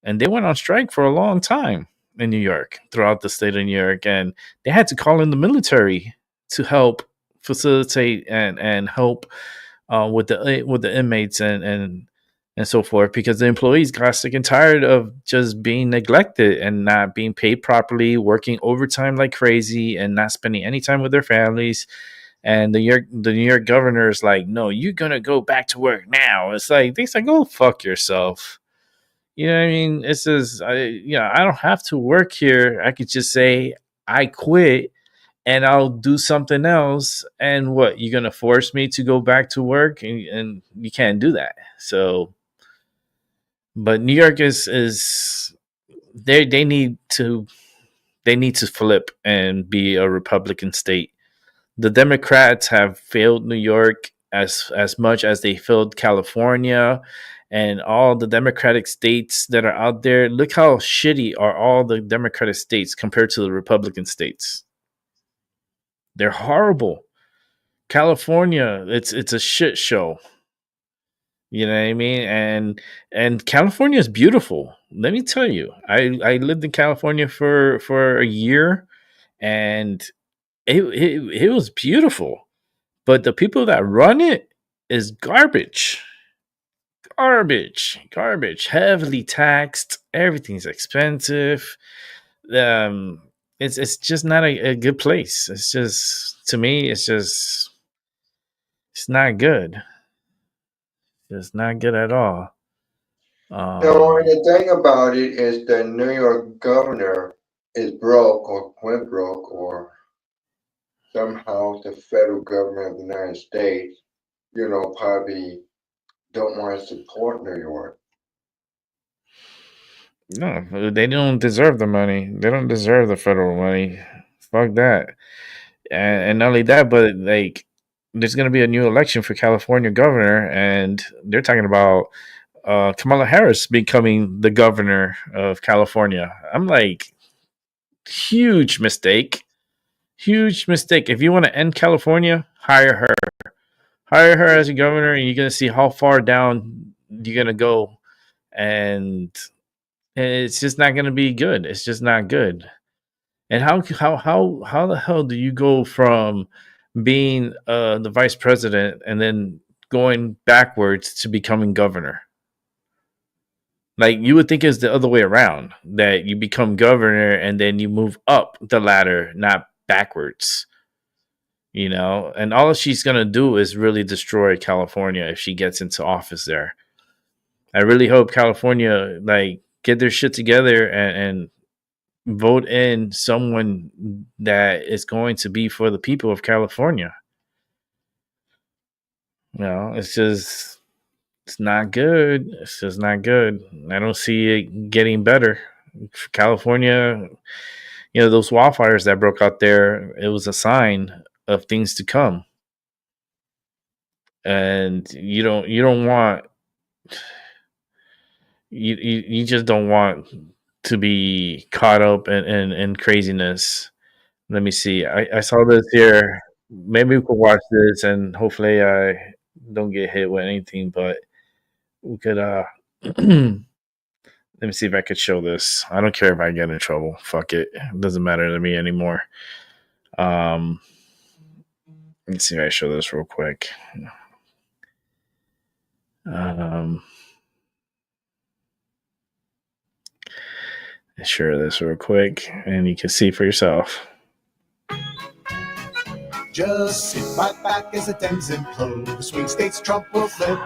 and they went on strike for a long time in New York, throughout the state of New York, and they had to call in the military to help facilitate and help with the inmates and so forth, because the employees got sick and tired of just being neglected and not being paid properly, working overtime like crazy, and not spending any time with their families. And the New York governor is like, no, you're gonna go back to work now. It's like, they say, go fuck yourself. You know what I mean? It's just, I don't have to work here. I could just say I quit and I'll do something else. And what, you're gonna force me to go back to work? And you can't do that. So, but New York is they need to flip and be a Republican state. The Democrats have failed New York as much as they failed California and all the Democratic states that are out there. Look how shitty are all the Democratic states compared to the Republican states. They're horrible. California, it's a shit show. You know what I mean? And California is beautiful. Let me tell you, I lived in California for a year, and it was beautiful. But the people that run it is garbage. Garbage, heavily taxed. Everything's expensive. It's just not a good place. It's just, to me, it's not good. It's not good at all.
So the thing about it is the New York governor is broke or went broke, or somehow the federal government of the United States, probably don't want to support New York.
No, they don't deserve the money. They don't deserve the federal money. Fuck that. And not only that, but like, there's going to be a new election for California governor, and they're talking about Kamala Harris becoming the governor of California. I'm like, huge mistake. Huge mistake. If you want to end California, hire her. Hire her as a governor, and you're going to see how far down you're going to go. And it's just not going to be good. It's just not good. And how the hell do you go from being the vice president and then going backwards to becoming governor? Like, you would think it's the other way around, that you become governor and then you move up the ladder, not backwards. And all she's going to do is really destroy California if she gets into office there. I really hope California, like, get their shit together and vote in someone that is going to be for the people of California. It's not good. It's just not good. I don't see it getting better. For California, those wildfires that broke out there, it was a sign of things to come. And you just don't want to be caught up in craziness. Let me see. I saw this here. Maybe we could watch this, and hopefully I don't get hit with anything, but we could let me see if I could show this. I don't care if I get in trouble. Fuck it. It doesn't matter to me anymore. Let's see if I show this real quick. Share this real quick, and you can see for yourself.
Just sit right back as the Dems implode. The swing states Trump will flip.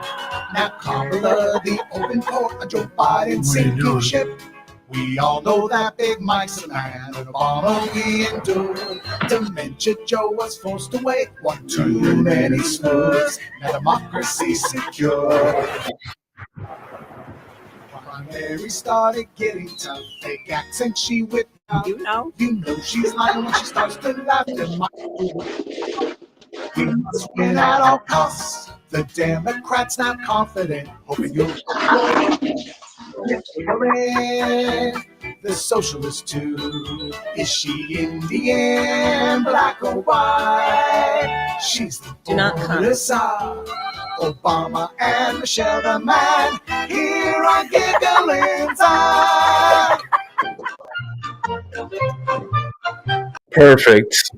Now Kamala, the open port, and Joe Biden sinking ship. We all know that Big Mike's the man, and Obama we endured. Dementia Joe was forced away, one too many snooze. Now democracy secure. Primary started getting tough. Fake accent she whipped out. You know she's lying when she starts to laugh. We must win at all costs. The Democrats now confident, hoping you'll win. The socialists too. Is she Indian, black or white? She's the border side. Obama and Michelle the man. Here on Giggling Time.
Perfect.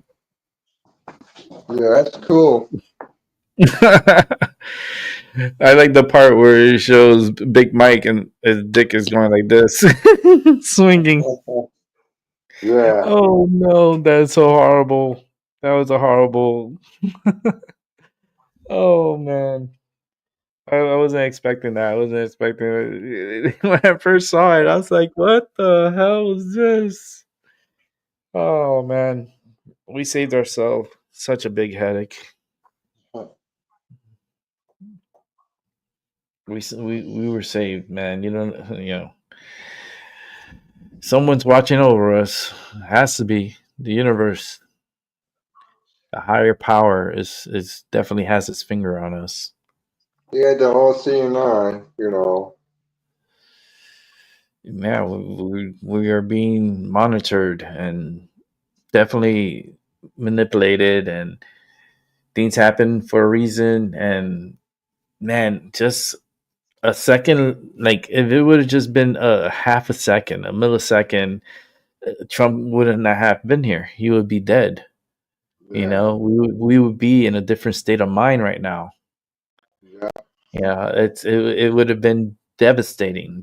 Yeah, that's cool.
I like the part where it shows Big Mike and his dick is going like this, swinging.
Yeah.
Oh no, that's so horrible. That was a horrible. Oh man, I wasn't expecting that. I wasn't expecting it. When I first saw it, I was like, "What the hell is this?" Oh man, we saved ourselves such a big headache. We were saved, man. Someone's watching over us. It has to be the universe. The higher power is definitely has its finger on us.
Yeah, the whole seeing eye,
Yeah, we are being monitored and definitely manipulated, and things happen for a reason. And man, just a second, like if it would have just been a half a second, a millisecond, Trump would not have been here. He would be dead.
Yeah.
We would be in a different state of mind right now.
Yeah.
Yeah, it would have been devastating,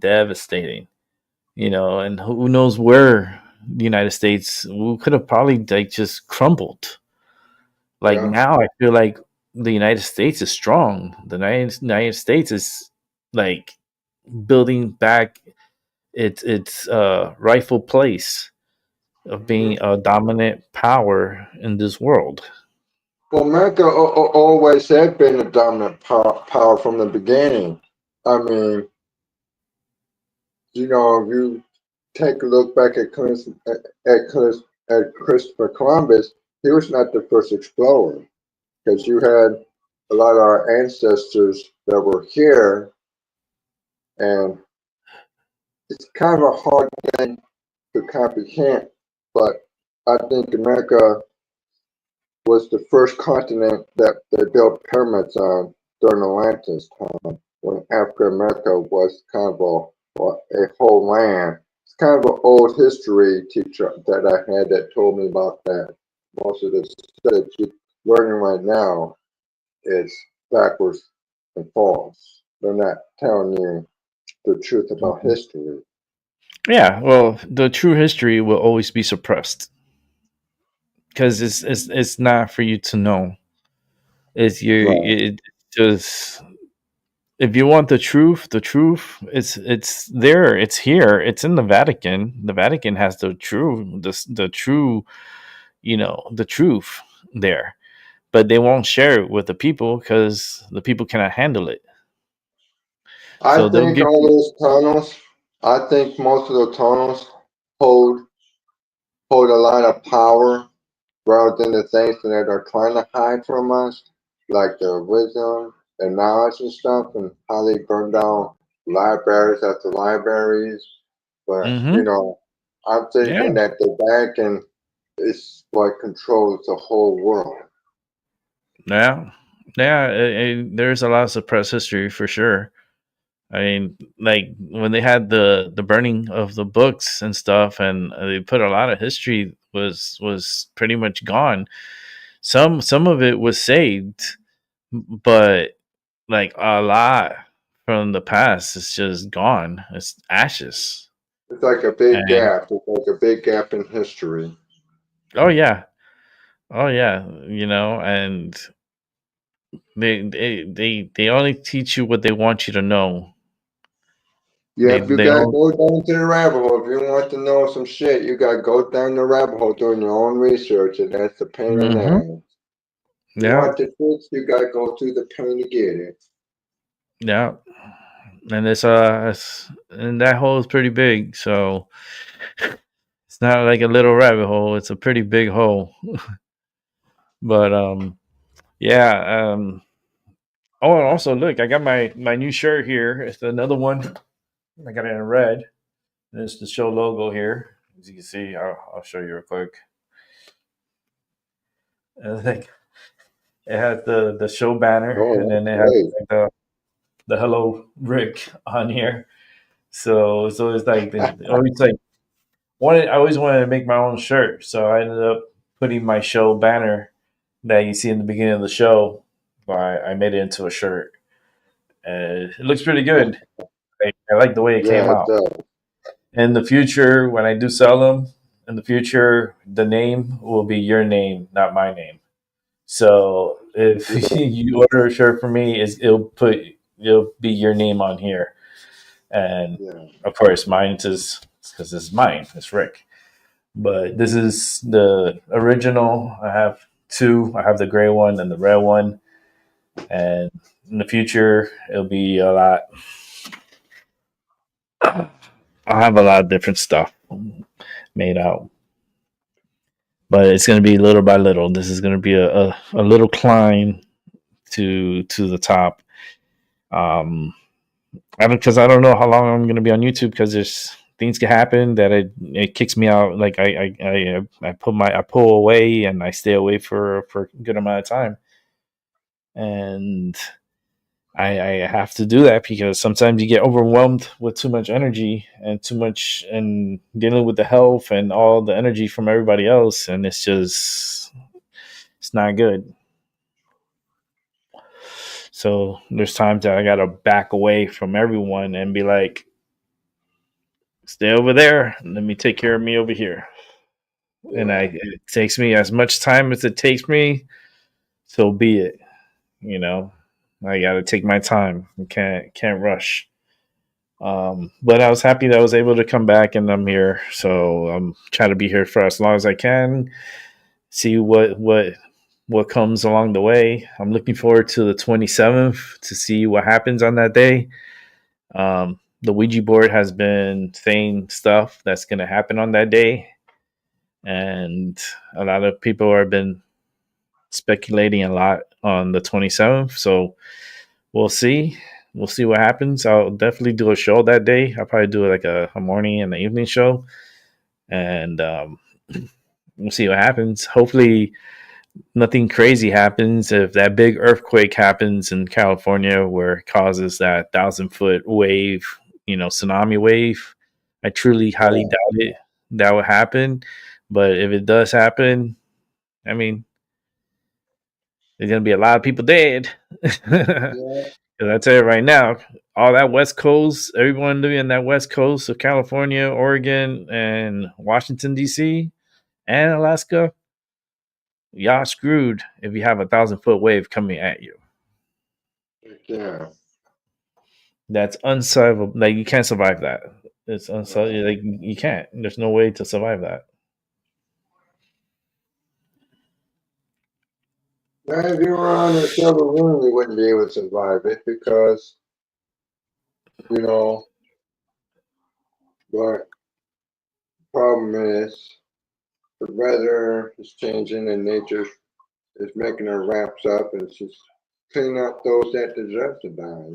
you know, and who knows where the United States we could have probably like just crumbled. Like
Yeah.
now, I feel like the United States is strong. The United States is like building back its rightful place of being a dominant power in this world.
Well, America always had been a dominant power from the beginning. I mean, you know, if you take a look back at Christopher Columbus, he was not the first explorer, because you had a lot of our ancestors that were here, and it's kind of a hard thing to comprehend, but I think America was the first continent that they built pyramids on during Atlantis time, when Africa America was kind of a whole land. It's kind of an old history teacher that I had that told me about that. Most of the stuff that you're learning right now is backwards and false. They're not telling you the truth about history.
Yeah, well, the true history will always be suppressed because it's not for you to know. It's it just if you want the truth, it's there, it's here, it's in the Vatican. The Vatican has the true, you know, the truth there, but they won't share it with the people because the people cannot handle it.
I think all those tunnels, I think most of the tunnels hold a lot of power rather than the things that are trying to hide from us, like the wisdom and knowledge and stuff, and how they burn down libraries after libraries. But you know, I'm thinking that the Vatican is what controls the whole world.
Yeah, there's a lot of suppressed history for sure. I mean, like when they had the burning of the books and stuff, and they put a lot of history was pretty much gone. Some of it was saved, but like a lot from the past is just gone. It's ashes.
It's like a big gap. It's like a big gap in history.
Oh yeah, you know, and they only teach you what they want you to know.
Yeah, if you gotta go down to the rabbit hole, if you want to know some shit, you gotta go down the rabbit hole doing your own research, and that's the pain in the ass. If you want the truth, you gotta go through the pain to get it.
Yeah, and it's and that hole is pretty big, so it's not like a little rabbit hole. It's a pretty big hole. But yeah. Oh, and also look, I got my new shirt here. It's another one. I got it in red. It's the show logo here, as you can see. I'll show you real quick. I think it has the show banner, and then it has like the hello Rick on here. So it's like always like I always wanted to make my own shirt, so I ended up putting my show banner that you see in the beginning of the show. I made it into a shirt, and it looks pretty good. I like the way it came out. In the future, when I do sell them, in the future, the name will be your name, not my name. So if you order a shirt from me, it'll be your name on here, and of course, mine is because it's mine. It's Rick, but this is the original. I have two. I have the gray one and the red one, and in the future, it'll be a lot. I'll have a lot of different stuff made out, but it's going to be little by little. This is going to be a little climb to the top. Because I don't know how long I'm going to be on YouTube, because there's things can happen that it kicks me out. Like I pull away, and I stay away for a good amount of time, and I have to do that because sometimes you get overwhelmed with too much energy and dealing with the health and all the energy from everybody else, and it's not good. So there's times that I gotta back away from everyone and be like, stay over there. Let me take care of me over here. And it takes me as much time as it takes me. So be it. You know, I gotta take my time. Can't rush. But I was happy that I was able to come back and I'm here. So I'm trying to be here for as long as I can. See what comes along the way. I'm looking forward to the 27th to see what happens on that day. The Ouija board has been saying stuff that's going to happen on that day, and a lot of people have been speculating a lot on the 27th. So we'll see. We'll see what happens. I'll definitely do a show that day. I'll probably do like a morning and an evening show, and we'll see what happens. Hopefully nothing crazy happens. If that big earthquake happens in California where it causes that 1,000-foot wave, tsunami wave, I truly highly doubt it that will happen. But if it does happen, I mean, there's going to be a lot of people dead. Because I tell you right now, all that West Coast, everyone living in that West Coast of California, Oregon, and Washington, D.C., and Alaska, y'all screwed if you have a 1,000-foot wave coming at you.
Yeah.
That's unsurvivable. Like, you can't survive that. It's unsurvivable. Like, you can't. There's no way to survive that.
Now, if you were on a submarine, you wouldn't be able to survive it because, but problem is the weather is changing and nature is making her ramps up and she's cleaning up those that deserve to die,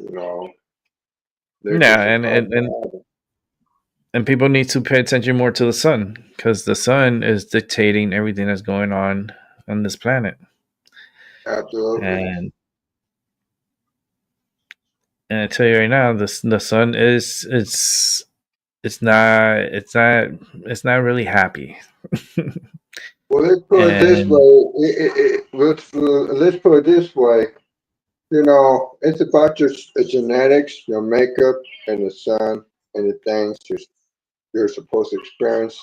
and people need to pay attention more to the sun because the sun is dictating everything that's going on this planet.
Absolutely.
And I tell you right now, the sun is it's not really happy.
Well, let's put it this way. Let's put it this way. It's about your genetics, your makeup, and the sun, and the things you're supposed to experience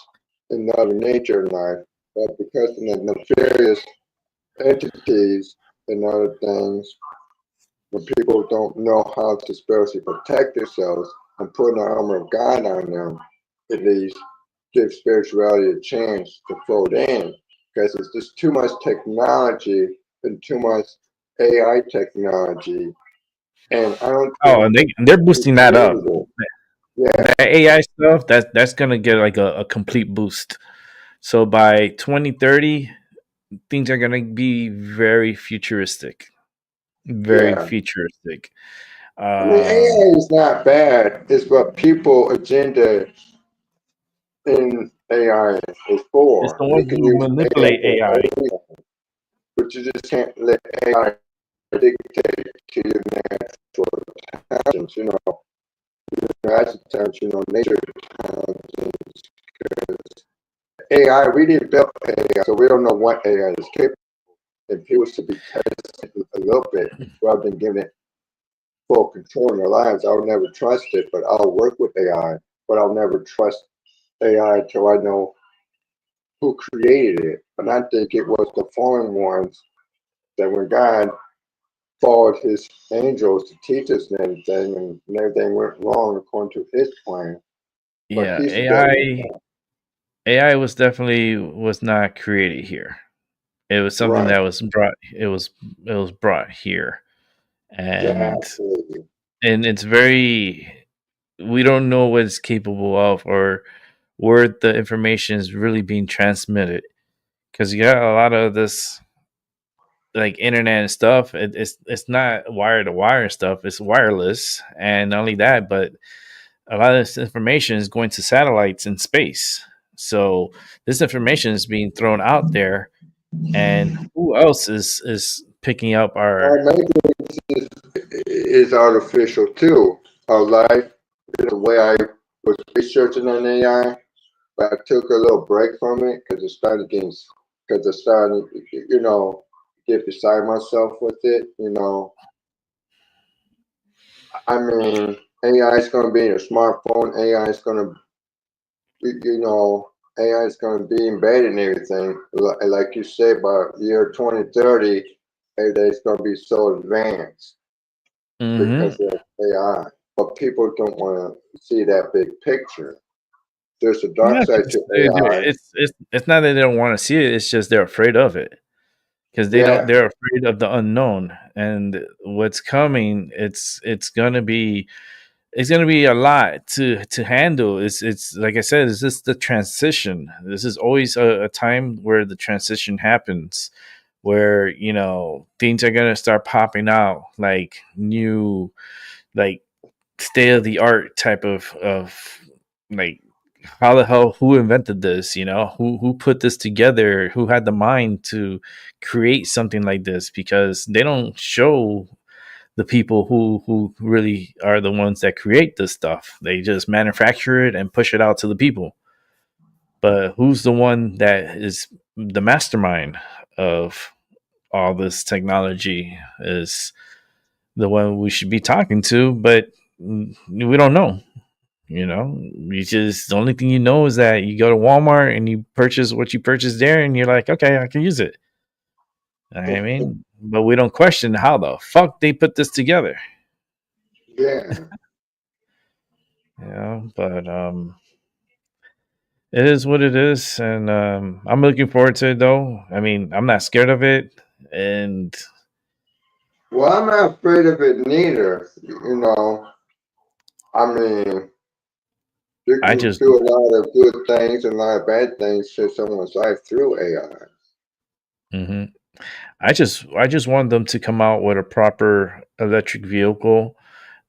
in other nature in life. But because of the nefarious entities and other things, when people don't know how to spiritually protect themselves and put an armor of God on them, at least give spirituality a chance to float in, because it's just too much technology and too much AI technology, and I don't.
And they're boosting that up.
Yeah,
that AI stuff that's gonna get like a complete boost. So by 2030, things are gonna be very futuristic, futuristic.
I mean, AI is not bad. It's what people agenda in AI is for.
It's the one who manipulate AI.
But you just can't let AI dictate to your natural passions, As it turns, nature intelligence. AI, we didn't build AI, so we don't know what AI is capable. If it was to be tested a little bit rather than giving it full control in their lives, I would never trust it, but I'll work with AI, but I'll never trust AI until I know who created it. And I think it was the fallen ones that when God followed his angels to teach us everything, and everything went wrong according to his plan.
Yeah, AI was not created here. It was something that was brought. It was brought here, and it's very. We don't know what it's capable of or where the information is really being transmitted, because you got a lot of this like internet and stuff. It's not wire to wire stuff. It's wireless, and not only that, but a lot of this information is going to satellites in space. So this information is being thrown out there, and who else is picking up our?
Is artificial too. Our life, the way I was researching on AI, but I took a little break from it because I started, get beside myself with it, I mean, AI is going to be in your smartphone. AI is going to, AI is going to be embedded in everything. Like you said, by year 2030, AI is going to be so advanced because of AI. But people don't want to see that big picture. There's a dark side to AI.
It's not that they don't want to see it. It's just they're afraid of it because they're afraid of the unknown and what's coming. It's gonna be a lot to handle. It's like I said, it's just the transition. This is always a time where the transition happens, where things are gonna start popping out, like new, like state of the art type of like, how the hell, who invented this, who put this together, who had the mind to create something like this, because they don't show the people who really are the ones that create this stuff. They just manufacture it and push it out to the people. But who's the one that is the mastermind of all this technology is the one we should be talking to, but we don't know. You just, the only thing you know is that you go to Walmart and you purchase what you purchase there, and you're like, okay, I can use it. I mean, but we don't question how the fuck they put this together.
Yeah.
But it is what it is, and I'm looking forward to it, though. I mean, I'm not scared of it, and
well, I'm not afraid of it neither. I mean, you can do a lot of good things and a lot of bad things to someone's life through AI.
Mm-hmm. I just want them to come out with a proper electric vehicle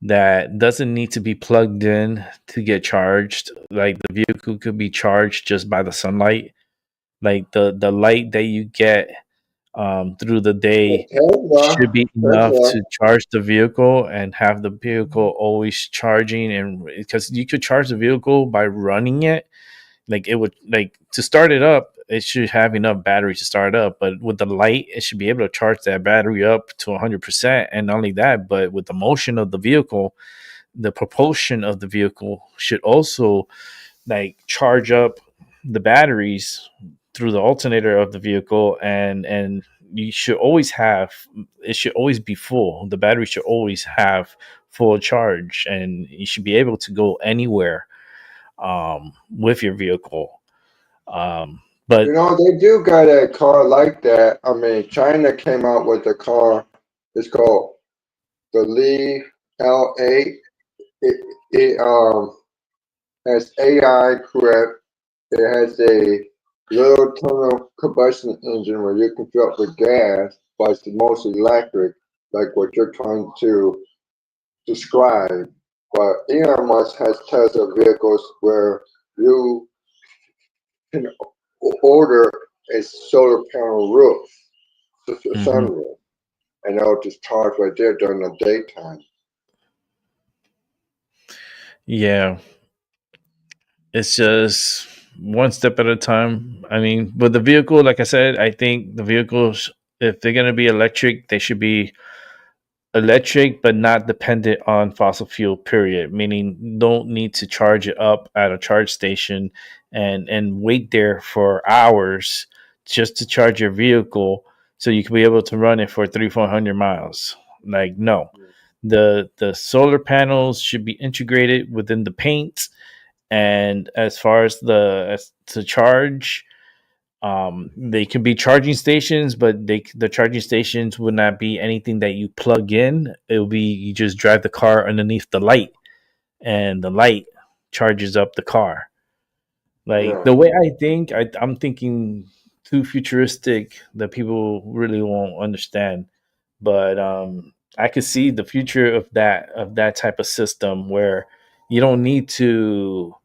that doesn't need to be plugged in to get charged. Like, the vehicle could be charged just by the sunlight. Like the light that you get through the day should be enough to charge the vehicle and have the vehicle always charging. And because you could charge the vehicle by running it, like it would, like, to start it up, it should have enough battery to start up, but with the light, it should be able to charge that battery up to 100%. And not only that, but with the motion of the vehicle, the propulsion of the vehicle should also, like, charge up the batteries through the alternator of the vehicle, and you should always have, it should always be full. The battery should always have full charge, and you should be able to go anywhere with your vehicle. But
they do got a car like that. I mean, China came out with a car. It's called the Li L8. It has AI, correct? It has a little internal combustion engine where you can fill up with gas, but it's mostly electric, like what you're trying to describe. But Elon Musk has Tesla vehicles where you can order a solar panel roof, just a sunroof, and it'll just charge right there during the daytime.
Yeah, it's just one step at a time. I mean, but the vehicle, like I said, I think the vehicles, if they're going to be electric, they should be electric, but not dependent on fossil fuel, period. Meaning, don't need to charge it up at a charge station and wait there for hours just to charge your vehicle so you can be able to run it for 300-400 miles. Like, no. The solar panels should be integrated within the paint. And as far as to charge, they can be charging stations, but the charging stations would not be anything that you plug in. It will be, you just drive the car underneath the light, and the light charges up the car. Like, the way I think, I'm thinking too futuristic that people really won't understand. But I could see the future of that type of system where you don't need to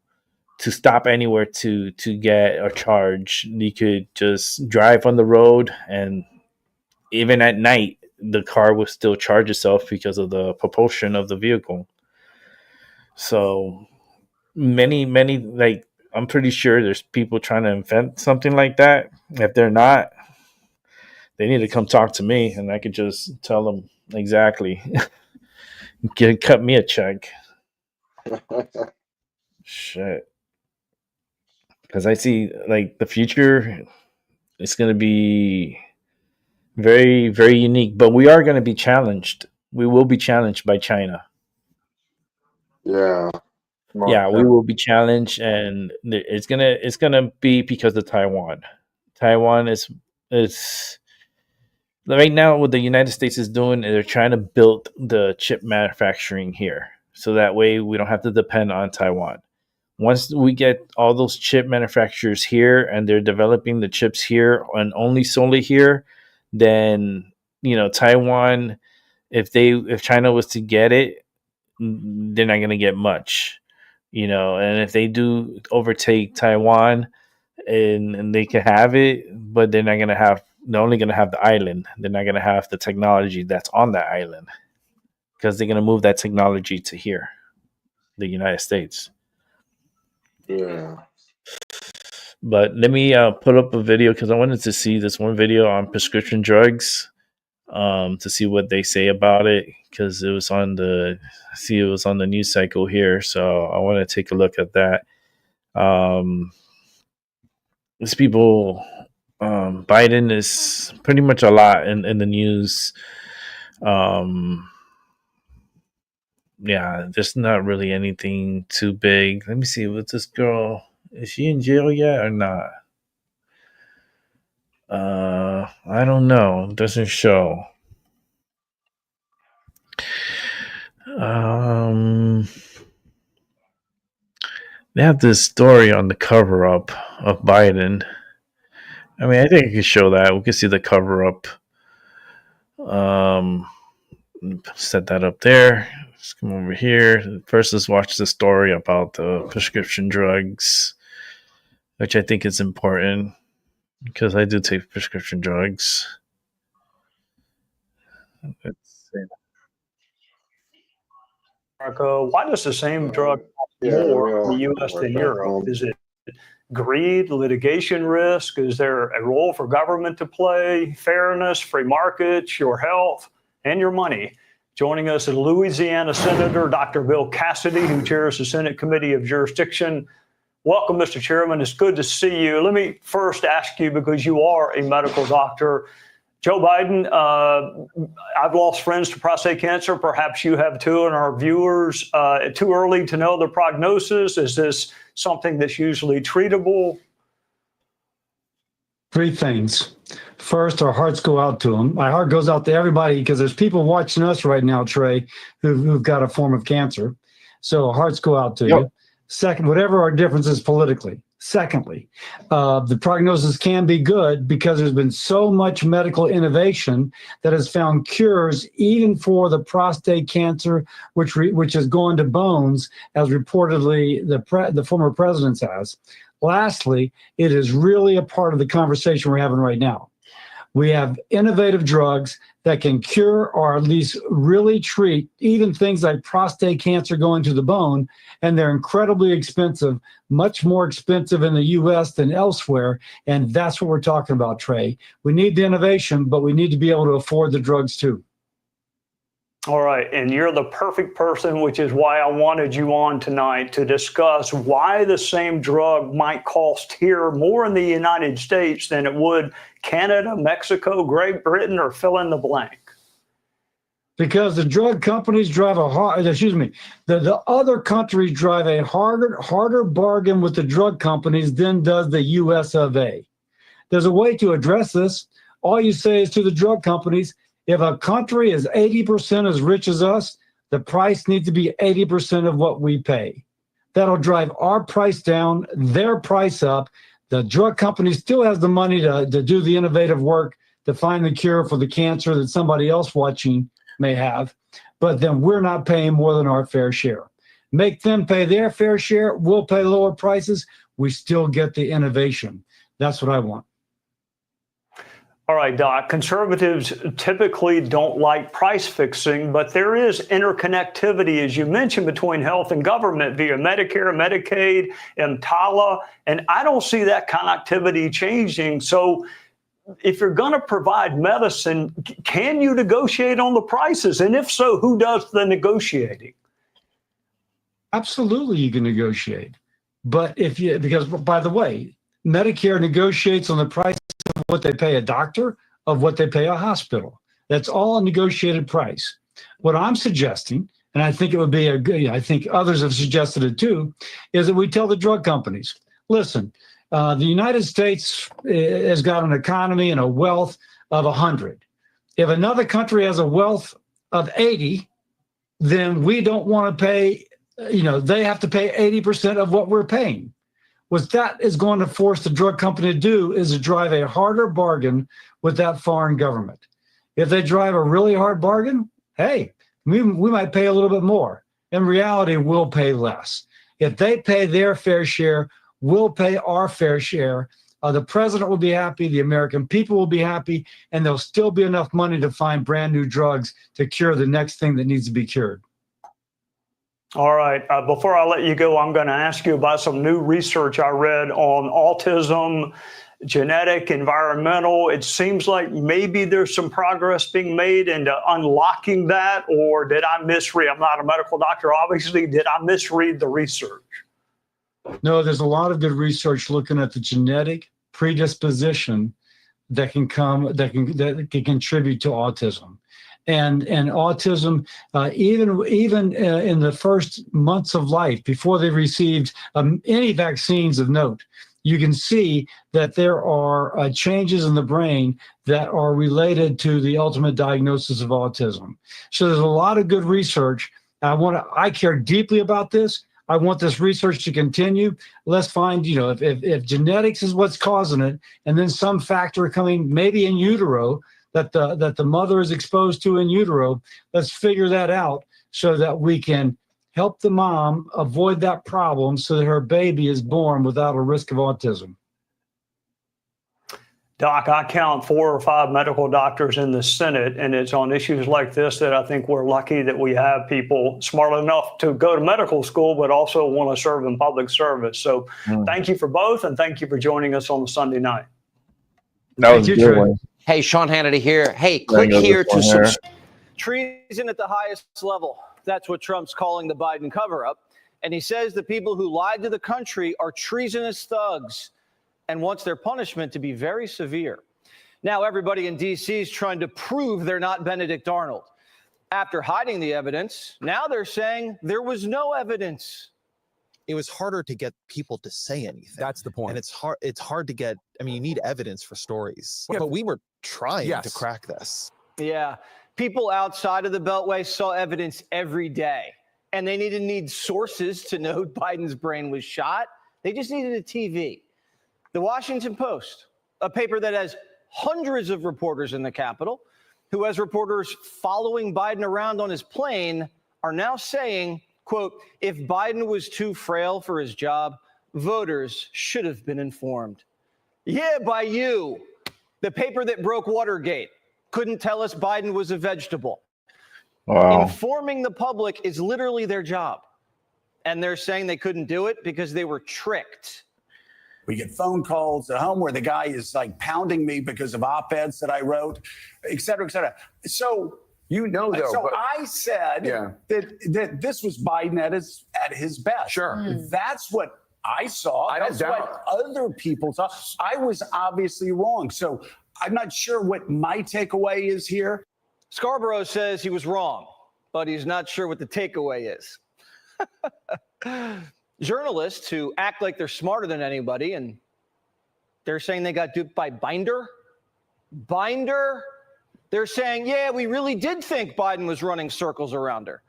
stop anywhere to get a charge. You could just drive on the road, and even at night, the car will still charge itself because of the propulsion of the vehicle. So many, like, I'm pretty sure there's people trying to invent something like that. If they're not, they need to come talk to me, and I could just tell them exactly. cut me a check. Shit. Because I see like the future, it's going to be very, very unique. But we are going to be challenged. We will be challenged by China.
Yeah.
Yeah, we will be challenged, and it's gonna be because of Taiwan. Taiwan is right now what the United States is doing. They're trying to build the chip manufacturing here, so that way we don't have to depend on Taiwan. Once we get all those chip manufacturers here, and they're developing the chips here and only solely here, then Taiwan, if China was to get it, they're not gonna get much. And if they do overtake Taiwan and they can have it, but they're only going to have the island. They're not going to have the technology that's on that island because they're going to move that technology to here, the United States.
Yeah.
But let me put up a video because I wanted to see this one video on prescription drugs to see what they say about it, because it was on the news cycle here, so I want to take a look at that. These people, Biden is pretty much a lot in the news. Yeah, there's not really anything too big. Let me see, what's this girl, is she in jail yet or not? I don't know. It doesn't show. They have this story on the cover up of Biden. I mean, I think I could show that. We can see the cover up. Set that up there. Let's come over here. First, let's watch the story about the prescription drugs, which I think is important because I do take prescription drugs. Let's see.
America, why does the same drug cost more in the U.S. than Europe? Is it greed, litigation risk? Is there a role for government to play? Fairness, free markets, your health, and your money? Joining us is Louisiana Senator Dr. Bill Cassidy, who chairs the Senate Committee of Jurisdiction. Welcome, Mr. Chairman. It's good to see you. Let me first ask you, because you are a medical doctor, Joe Biden, I've lost friends to prostate cancer. Perhaps you have too, and our viewers. Too early to know the prognosis? Is this something that's usually treatable?
Three things. First, our hearts go out to them. My heart goes out to everybody because there's people watching us right now, Trey, who've got a form of cancer. So hearts go out to you. Second, whatever our differences politically. Secondly, the prognosis can be good because there's been so much medical innovation that has found cures even for the prostate cancer, which has gone to bones, as reportedly the former president has. Lastly, it is really a part of the conversation we're having right now. We have innovative drugs that can cure or at least really treat even things like prostate cancer going to the bone, and they're incredibly expensive, much more expensive in the U.S. than elsewhere, and that's what we're talking about, Trey. We need the innovation, but we need to be able to afford the drugs too.
All right, and you're the perfect person, which is why I wanted you on tonight to discuss why the same drug might cost here more in the United States than it would Canada, Mexico, Great Britain, or fill in the blank.
Because the drug companies drive the other countries drive a harder bargain with the drug companies than does the US of A. There's a way to address this. All you say is to the drug companies, if a country is 80% as rich as us, the price needs to be 80% of what we pay. That'll drive our price down, their price up. The drug company still has the money to do the innovative work to find the cure for the cancer that somebody else watching may have, but then we're not paying more than our fair share. Make them pay their fair share, we'll pay lower prices, we still get the innovation. That's what I want.
All right, Doc, conservatives typically don't like price fixing, but there is interconnectivity, as you mentioned, between health and government via Medicare, Medicaid, EMTALA, and I don't see that connectivity changing. So if you're going to provide medicine, can you negotiate on the prices? And if so, who does the negotiating?
Absolutely, you can negotiate. But because by the way, Medicare negotiates on the price of what they pay a doctor, of what they pay a hospital. That's all a negotiated price. What I'm suggesting, and I think it would be I think others have suggested it too, is that we tell the drug companies, listen, the United States has got an economy and a wealth of 100. If another country has a wealth of 80, then we don't want to pay, they have to pay 80% of what we're paying. What that is going to force the drug company to do is to drive a harder bargain with that foreign government. If they drive a really hard bargain, hey, we might pay a little bit more. In reality, we'll pay less. If they pay their fair share, we'll pay our fair share. The president will be happy, the American people will be happy, and there'll still be enough money to find brand new drugs to cure the next thing that needs to be cured.
All right. Before I let you go, I'm going to ask you about some new research I read on autism, genetic, environmental. It seems like maybe there's some progress being made into unlocking that, or did I misread? I'm not a medical doctor, obviously. Did I misread the research?
No, there's a lot of good research looking at the genetic predisposition that can contribute to autism. And autism, even in the first months of life, before they received any vaccines of note, you can see that there are changes in the brain that are related to the ultimate diagnosis of autism. So there's a lot of good research. I care deeply about this. I want this research to continue. Let's find, if genetics is what's causing it, and then some factor coming maybe in utero that the mother is exposed to in utero, let's figure that out so that we can help the mom avoid that problem so that her baby is born without a risk of autism.
Doc, I count 4 or 5 medical doctors in the Senate, and it's on issues like this that I think we're lucky that we have people smart enough to go to medical school, but also want to serve in public service. So thank you for both, and thank you for joining us on the Sunday night.
That was a good one.
Hey, Sean Hannity here. Hey, click here to subscribe. Treason at the highest level. That's what Trump's calling the Biden cover-up. And he says the people who lied to the country are treasonous thugs and wants their punishment to be very severe. Now, everybody in D.C. is trying to prove they're not Benedict Arnold. After hiding the evidence, now they're saying there was no evidence.
It was harder to get people to say anything.
That's the point.
And it's hard to get, you need evidence for stories. Yeah. But we were trying to crack this.
Yeah. People outside of the Beltway saw evidence every day, and they didn't need sources to know Biden's brain was shot. They just needed a TV. The Washington Post, a paper that has hundreds of reporters in the Capitol, who has reporters following Biden around on his plane, are now saying, quote, if Biden was too frail for his job, voters should have been informed. Yeah, by you. The paper that broke Watergate couldn't tell us Biden was a vegetable. Wow. Informing the public is literally their job. And they're saying they couldn't do it because they were tricked.
We get phone calls at home where the guy is like pounding me because of op-eds that I wrote, et cetera, et cetera. So, I said that this was Biden at his best. Sure. That's what I saw. That's what other people saw. I was obviously wrong. So I'm not sure what my takeaway is here.
Scarborough says he was wrong, but he's not sure what the takeaway is. Journalists who act like they're smarter than anybody, and they're saying they got duped by Binder. They're saying, yeah, we really did think Biden was running circles around her.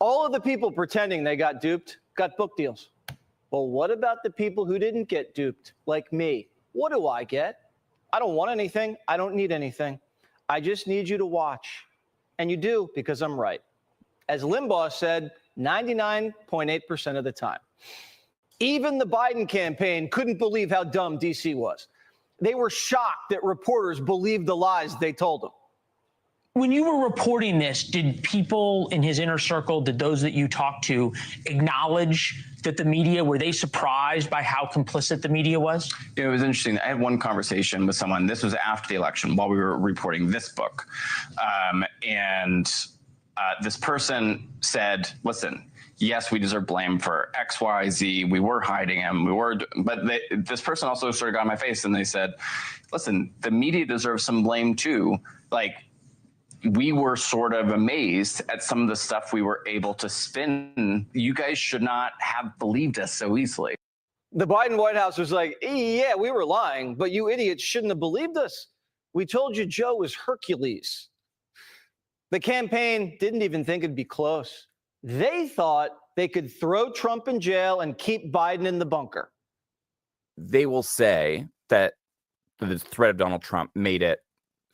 All of the people pretending they got duped got book deals. Well, what about the people who didn't get duped, like me? What do I get? I don't want anything. I don't need anything. I just need you to watch. And you do, because I'm right. As Limbaugh said, 99.8% of the time. Even the Biden campaign couldn't believe how dumb D.C. was. They were shocked that reporters believed the lies they told them.
When you were reporting this, did people in his inner circle, did those that you talked to acknowledge that the media, were they surprised by how complicit the media was?
It was interesting. I had one conversation with someone. This was after the election while we were reporting this book. This person said, listen, yes, we deserve blame for X, Y, Z. We were hiding him. This person also sort of got in my face and they said, listen, the media deserves some blame too. Like, we were sort of amazed at some of the stuff we were able to spin. You guys should not have believed us so easily.
The Biden White House was like, yeah, we were lying, but you idiots shouldn't have believed us. We told you Joe was Hercules. The campaign didn't even think it'd be close. They thought they could throw Trump in jail and keep Biden in the bunker.
They will say that the threat of Donald Trump made it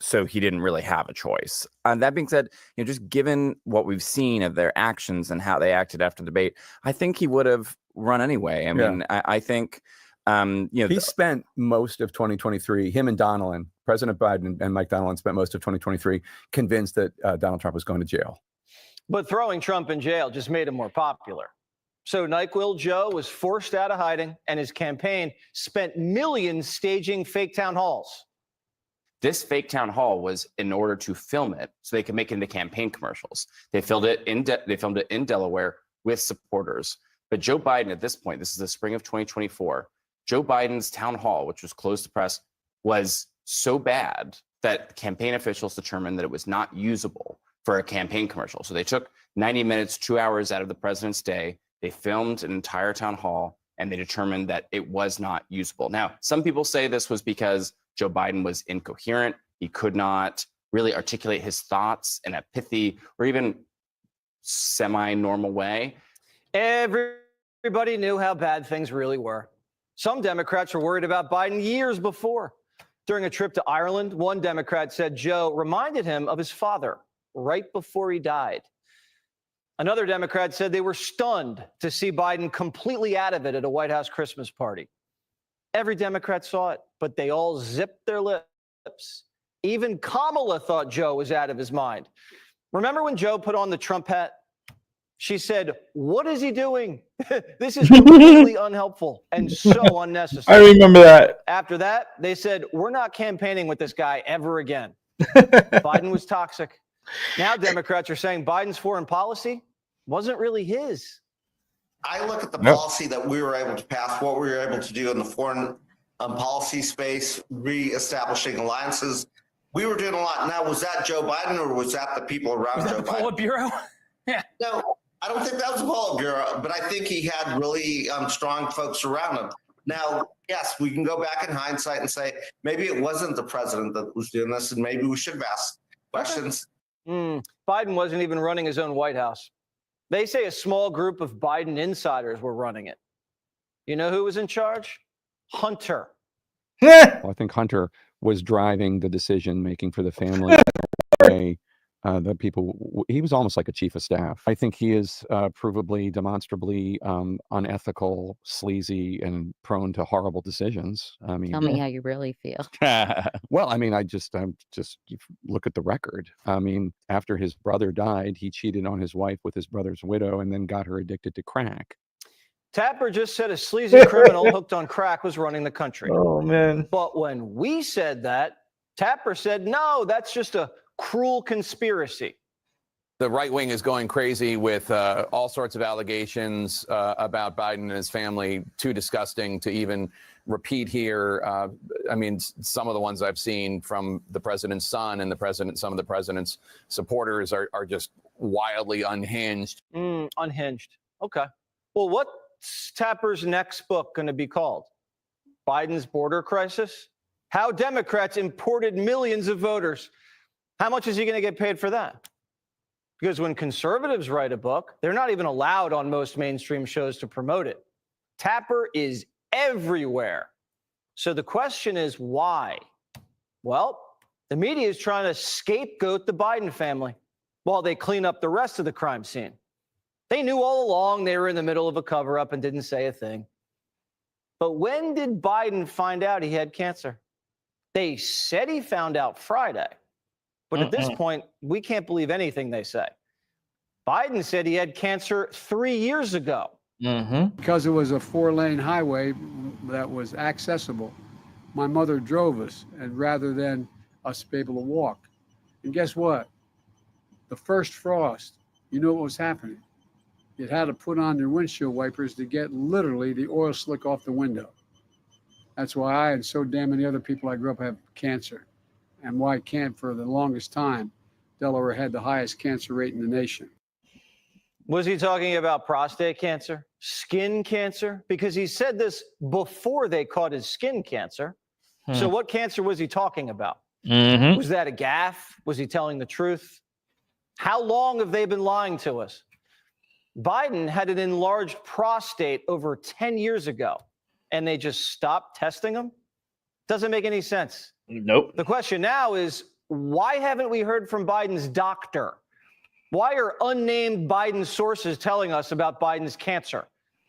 so he didn't really have a choice. That being said, just given what we've seen of their actions and how they acted after the debate, I think he would have run anyway. I mean, I think,
he spent most of 2023, him and Donilon, President Biden and Mike Donilon spent most of 2023 convinced that Donald Trump was going to jail.
But throwing Trump in jail just made him more popular. So NyQuil Joe was forced out of hiding, and his campaign spent millions staging fake town halls.
This fake town hall was in order to film it so they could make it into campaign commercials. They filmed it in Delaware with supporters. But Joe Biden at this point, this is the spring of 2024, Joe Biden's town hall, which was closed to press, was so bad that campaign officials determined that it was not usable for a campaign commercial. So they took 90 minutes, 2 hours out of the president's day. They filmed an entire town hall and they determined that it was not usable. Now, some people say this was because Joe Biden was incoherent. He could not really articulate his thoughts in a pithy or even semi-normal way.
Everybody knew how bad things really were. Some Democrats were worried about Biden years before. During a trip to Ireland, one Democrat said Joe reminded him of his father right before he died. Another Democrat said they were stunned to see Biden completely out of it at a White House Christmas party. Every Democrat saw it, but they all zipped their lips. Even Kamala thought Joe was out of his mind. Remember when Joe put on the Trump hat? She said, what is he doing? This is completely unhelpful and so unnecessary.
I remember that.
After that, they said, we're not campaigning with this guy ever again. Biden was toxic. Now Democrats are saying Biden's foreign policy wasn't really his.
I look at the policy that we were able to pass, what we were able to do in the foreign policy space, reestablishing alliances. We were doing a lot. Now, was that Joe Biden or was that the people around Joe Biden?
Politburo? Yeah.
No, I don't think that was the Politburo, but I think he had really strong folks around him. Now, yes, we can go back in hindsight and say maybe it wasn't the president that was doing this, and maybe we should have asked questions.
Biden wasn't even running his own White House. They say a small group of Biden insiders were running it. You know who was in charge? Hunter.
Well, I think Hunter was driving the decision making for the family. The people, he was almost like a chief of staff. I think he is provably, demonstrably unethical, sleazy, and prone to horrible decisions. I mean,
tell me how you really feel.
Well, I mean, I'm just look at the record. I mean, after his brother died, he cheated on his wife with his brother's widow and then got her addicted to crack.
Tapper just said a sleazy criminal hooked on crack was running the country.
Oh, man.
But when we said that, Tapper said, no, that's just a cruel conspiracy.
The right wing is going crazy with all sorts of allegations about Biden and his family, too disgusting to even repeat here. I mean, some of the ones I've seen from the president's son and some of the president's supporters are just wildly unhinged.
Unhinged. Okay. Well, what's Tapper's next book going to be called? Biden's border crisis? How Democrats imported millions of voters. How much is he going to get paid for that? Because when conservatives write a book, they're not even allowed on most mainstream shows to promote it. Tapper is everywhere. So the question is why? Well, the media is trying to scapegoat the Biden family while they clean up the rest of the crime scene. They knew all along they were in the middle of a cover-up and didn't say a thing. But when did Biden find out he had cancer? They said he found out Friday. But at this point, we can't believe anything they say. Biden said he had cancer 3 years ago.
Because it was a 4-lane highway that was accessible, my mother drove us, and rather than us be able to walk. And guess what? The first frost, you know what was happening? It had to put on their windshield wipers to get literally the oil slick off the window. That's why I and so damn many other people I grew up have cancer. And why can't, for the longest time, Delaware had the highest cancer rate in the nation.
Was he talking about prostate cancer, skin cancer? Because he said this before they caught his skin cancer. So what cancer was he talking about? Was that a gaffe? Was he telling the truth? How long have they been lying to us? Biden had an enlarged prostate over 10 years ago, and they just stopped testing him? Doesn't make any sense.
Nope.
The question now is, why haven't we heard from Biden's doctor? Why are unnamed Biden sources telling us about Biden's cancer?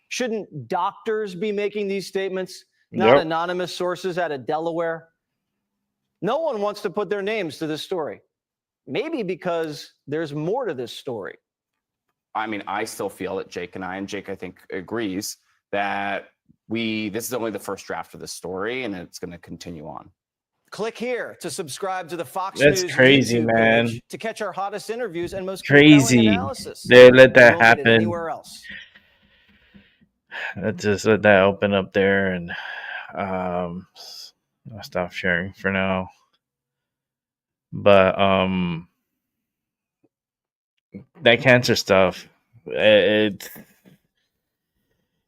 Shouldn't doctors be making these statements, not anonymous sources out of Delaware? No one wants to put their names to this story. Maybe because there's more to this story.
I mean, I still feel that Jake, I think, agrees that this is only the first draft of this story, and it's going to continue on.
Click here to subscribe to the Fox
That's
News
crazy,
YouTube
man.
page to catch our hottest interviews and most
Crazy.
compelling analysis.
They let that
You won't get it
happen.
anywhere else.
Let's just let that open up there, and I'll stop sharing for now. But that cancer stuff, it's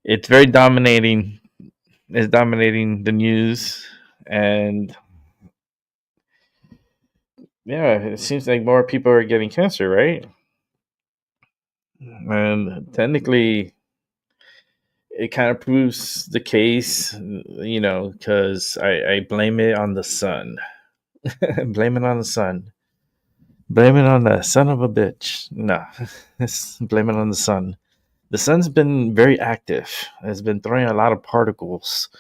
very dominating. It's dominating the news, and yeah, it seems like more people are getting cancer, right? And technically, it kind of proves the case, you know, because I blame it on the sun. Blame it on the sun. Blame it on the son of a bitch. No, blame it on the sun. The sun's been very active. It's been throwing a lot of particles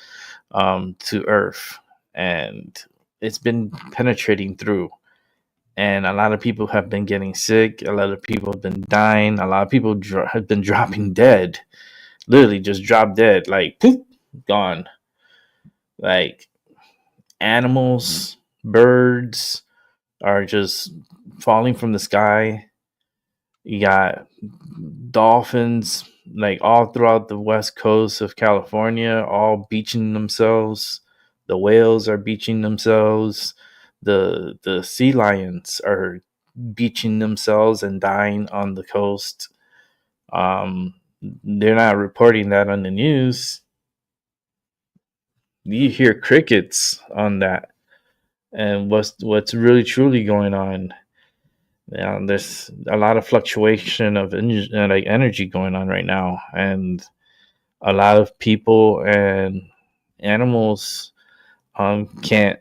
to Earth, and it's been penetrating through. And a lot of people have been getting sick. A lot of people have been dying. A lot of people have been dropping dead. Literally just drop dead. Like, poof, gone. Like, animals, birds are just falling from the sky. You got dolphins, like, all throughout the west coast of California, all beaching themselves. The whales are beaching themselves. The sea lions are beaching themselves and dying on the coast. They're not reporting that on the news. You hear crickets on that. And what's really truly going on? There's a lot of fluctuation of energy going on right now, and a lot of people and animals can't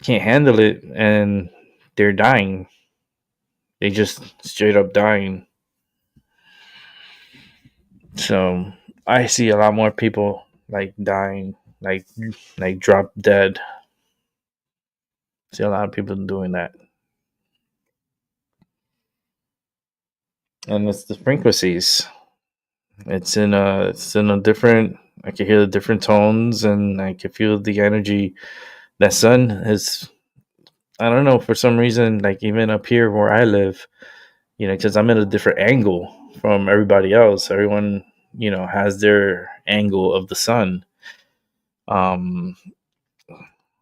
handle it, and they're dying. They just straight up dying. So I see a lot more people like dying, like drop dead. See a lot of people doing that. And it's the frequencies. It's in a different, I can hear the different tones, and I can feel the energy. That sun is, I don't know, for some reason, like even up here where I live, you know, because I'm in a different angle from everybody else. Everyone, you know, has their angle of the sun. I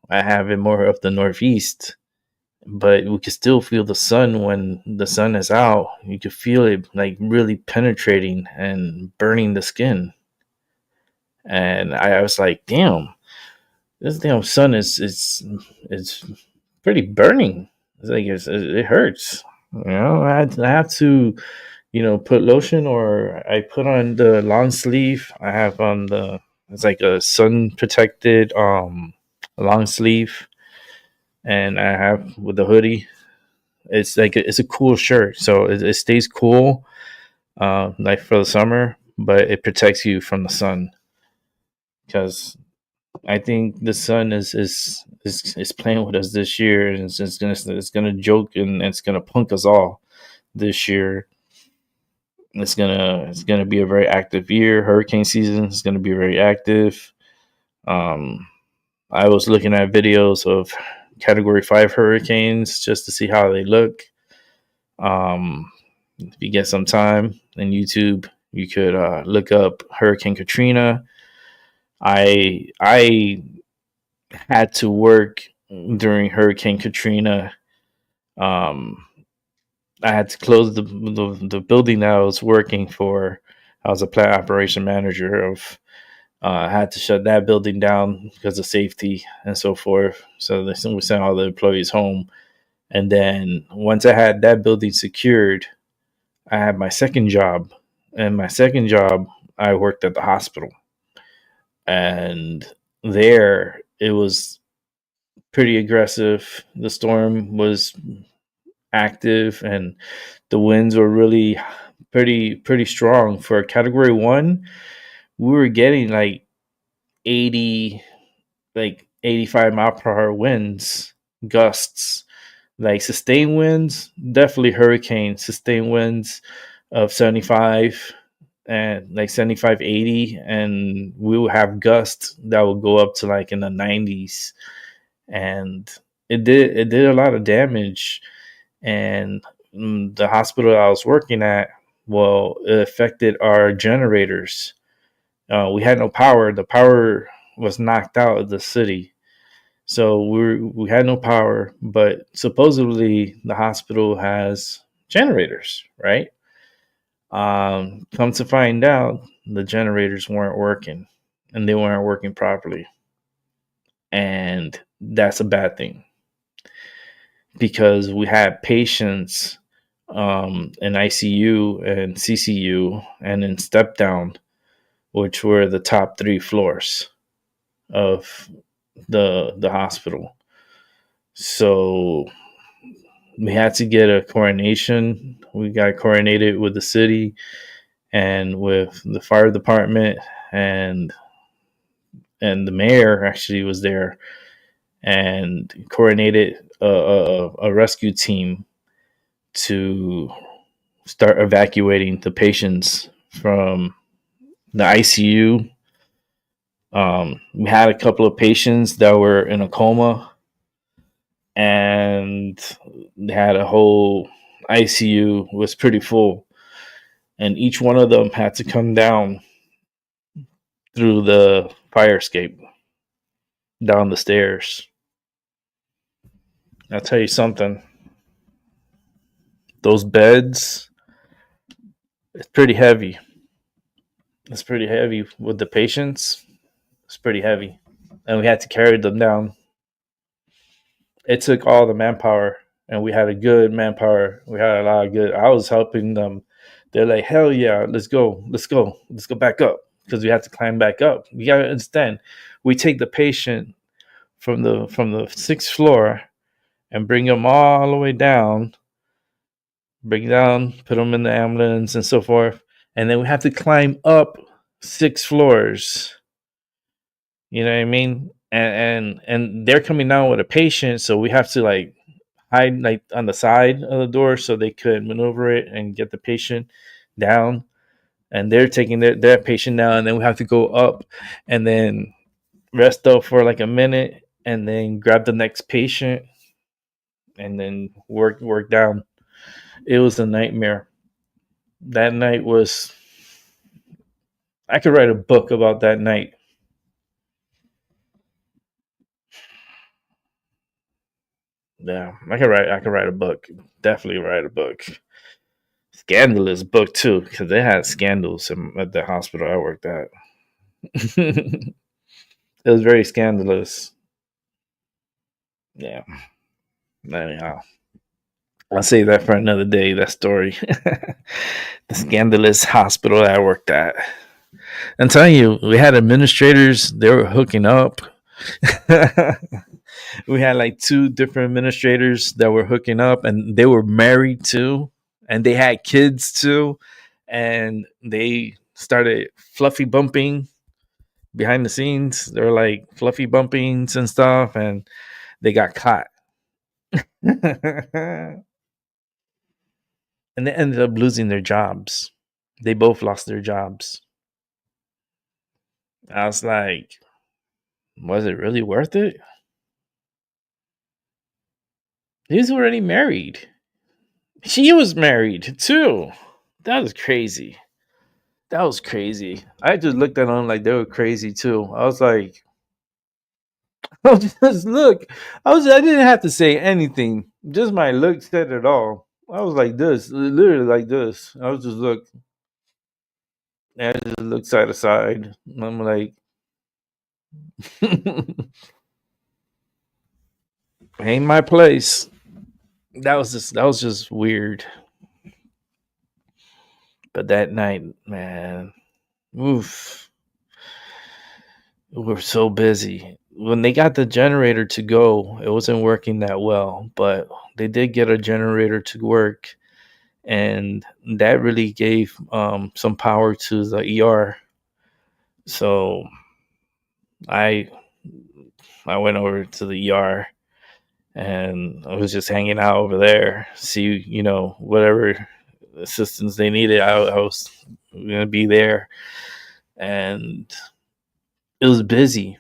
have it more of the northeast, but we can still feel the sun when the sun is out. You can feel it like really penetrating and burning the skin. And I was like, damn, this damn sun is pretty burning. It's like it hurts. You know, I have to, you know, put lotion, or I put on the long sleeve. I have on it's like a sun protected long sleeve, and I have with the hoodie. It's like it's a cool shirt, so it stays cool, like for the summer, but it protects you from the sun. Because I think the sun is is playing with us this year, and it's gonna joke and it's gonna punk us all this year. It's gonna be a very active year. Hurricane season is gonna be very active. I was looking at videos of Category 5 hurricanes just to see how they look. If you get some time on YouTube, you could look up Hurricane Katrina. I had to work during Hurricane Katrina. I had to close the building that I was working for. I was a plant operation manager of. I had to shut that building down because of safety and so forth. So we sent all the employees home. And then once I had that building secured, I had my second job. And my second job, I worked at the hospital. And there, it was pretty aggressive. The storm was active, and the winds were really pretty strong. For Category 1, we were getting like 85 mile per hour winds, gusts, like sustained winds, definitely hurricane sustained winds of 75 and like 75, 80. And we will have gusts that will go up to like in the 90s. And it did a lot of damage. And the hospital I was working at, well, it affected our generators. We had no power. The power was knocked out of the city. So we had no power, but supposedly the hospital has generators, right? Come to find out, the generators weren't working, and they weren't working properly. And that's a bad thing, because we had patients in ICU and CCU and in step down, which were the top 3 floors of the hospital. So we had to get a coordination. We got coordinated with the city and with the fire department, and the mayor actually was there and coordinated a rescue team to start evacuating the patients from the ICU. We had a couple of patients that were in a coma, and they had a whole ICU was pretty full, and each one of them had to come down through the fire escape, down the stairs. I'll tell you something. Those beds, it's pretty heavy. It's pretty heavy with the patients. It's pretty heavy. And we had to carry them down. It took all the manpower, and we had a good manpower. We had a lot of good. I was helping them. They're like, hell yeah, let's go back up, because we had to climb back up. You gotta understand, we take the patient from the 6th floor and bring them all the way down, put them in the ambulance and so forth, and then we have to climb up 6 floors. You know what I mean? And they're coming down with a patient, so we have to like hide like on the side of the door so they could maneuver it and get the patient down. And they're taking their patient down, and then we have to go up and then rest up for like a minute, and then grab the next patient, and then work down. It was a nightmare. That night was. I could write a book about that night. Yeah, I could write a book. Definitely write a book. Scandalous book too, because they had scandals at the hospital I worked at. It was very scandalous. Yeah. Anyhow, I'll save that for another day, that story. The scandalous hospital I worked at. I'm telling you, we had administrators, they were hooking up. We had like 2 different administrators that were hooking up, and they were married too, and they had kids too, and they started fluffy bumping behind the scenes. They're like fluffy bumpings and stuff, and they got caught. And they ended up losing their jobs. They both lost their jobs. I was like, was it really worth it? He was already married. She was married too. That was crazy. That was crazy. I just looked at them like they were crazy too. I was like, just look. I didn't have to say anything. Just my look said it all. I was like this, literally like this. I was just look. I just looked side to side. I'm like, ain't my place. That was just weird. But that night, man, oof, we were so busy. When they got the generator to go, it wasn't working that well, but they did get a generator to work, and that really gave some power to the ER. So I went over to the ER, and I was just hanging out over there, see, whatever assistance they needed. I was gonna be there, and it was busy.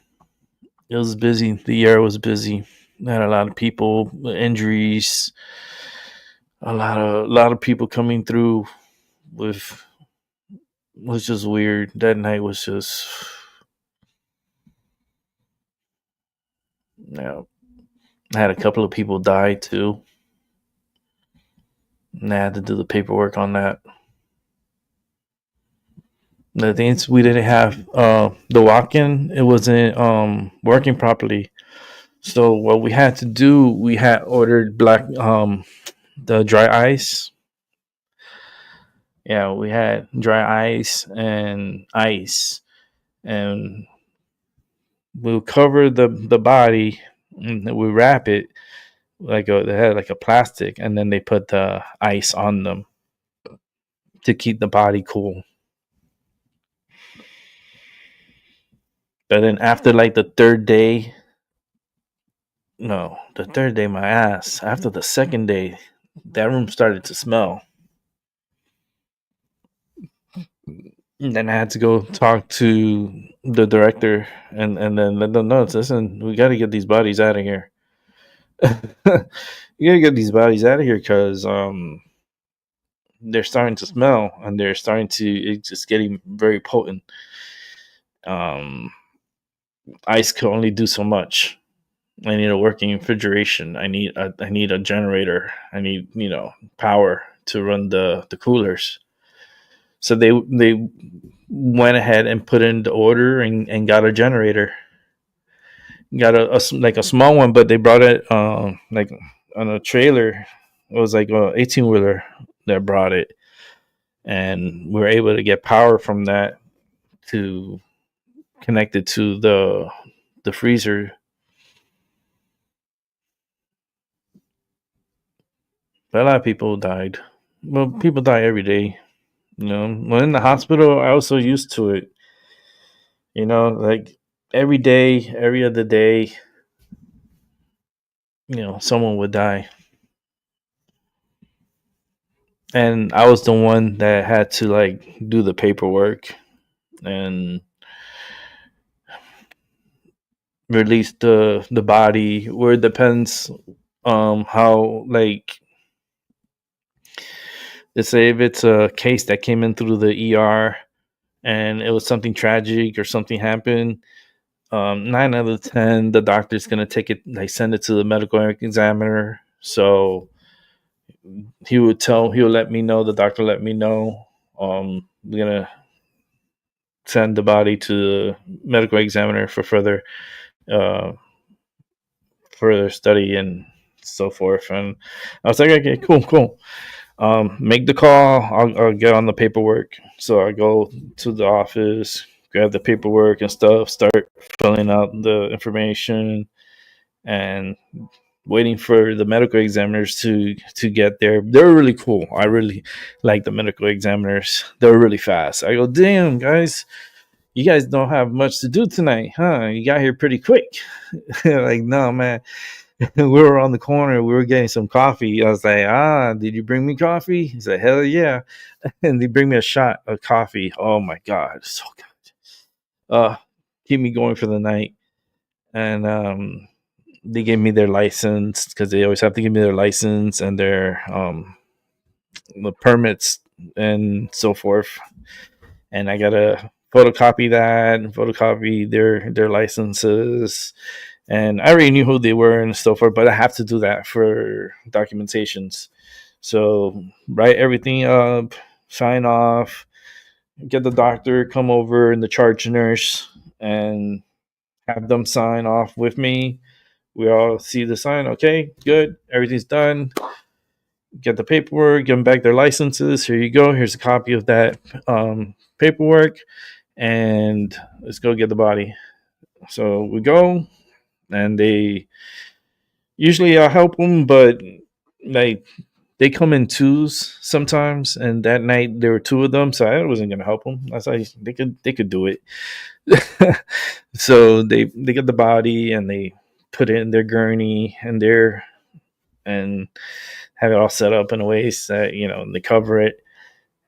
It was busy. The year was busy. Had a lot of people, injuries, a lot of people coming through with. Was just weird. That night was just, I had a couple of people die too. And I had to do the paperwork on that. The things we didn't have the walk-in, it wasn't working properly. So what we had to do, we had ordered the dry ice. Yeah, we had dry ice, and we'll cover the body, and we wrap it they had like a plastic, and then they put the ice on them to keep the body cool. But then after like the third day, my ass. After the second day, that room started to smell. And then I had to go talk to the director and then let them know, listen, we got to get these bodies out of here. You got to get these bodies out of here because they're starting to smell, and it's just getting very potent. Ice can only do so much. I need a working refrigeration. I need a generator. I need power to run the coolers. So they went ahead and put in the order and got a generator. Got a small one, but they brought it like on a trailer. It was like a 18-wheeler that brought it, and we were able to get power from that to connect it to the freezer. But a lot of people died. Well, people die every day. When in the hospital, I was so used to it. Like every day, every other day, someone would die. And I was the one that had to like do the paperwork and release the body, where it depends how, like, let's say if it's a case that came in through the ER and it was something tragic or something happened, 9 out of 10, the doctor's going to take it, like send it to the medical examiner. So he would let me know, the doctor let me know, we're going to send the body to the medical examiner for further study and so forth. And I was like, okay, cool. Make the call. I'll get on the paperwork. So I go to the office, grab the paperwork and stuff, start filling out the information, and waiting for the medical examiners to get there. They're really cool. I really like the medical examiners. They're really fast. I go, damn, guys, you guys don't have much to do tonight, huh? You got here pretty quick. Like, no, man. We were on the corner. We were getting some coffee. I was like, did you bring me coffee? He said, hell yeah. And they bring me a shot of coffee. Oh my God. So good. Keep me going for the night. And they gave me their license, because they always have to give me their license and their the permits and so forth. And I gotta photocopy that and photocopy their licenses. And I already knew who they were and so forth, but I have to do that for documentations. So write everything up, sign off, get the doctor come over and the charge nurse and have them sign off with me. We all see the sign. Okay, good. Everything's done. Get the paperwork, give them back their licenses. Here you go. Here's a copy of that paperwork. And let's go get the body. So we go, and they usually I'll help them, but like they come in twos sometimes. And that night there were two of them, so I wasn't gonna help them. I was like, they could do it. So they get the body and they put it in their gurney and have it all set up in a way that, you know, they cover it.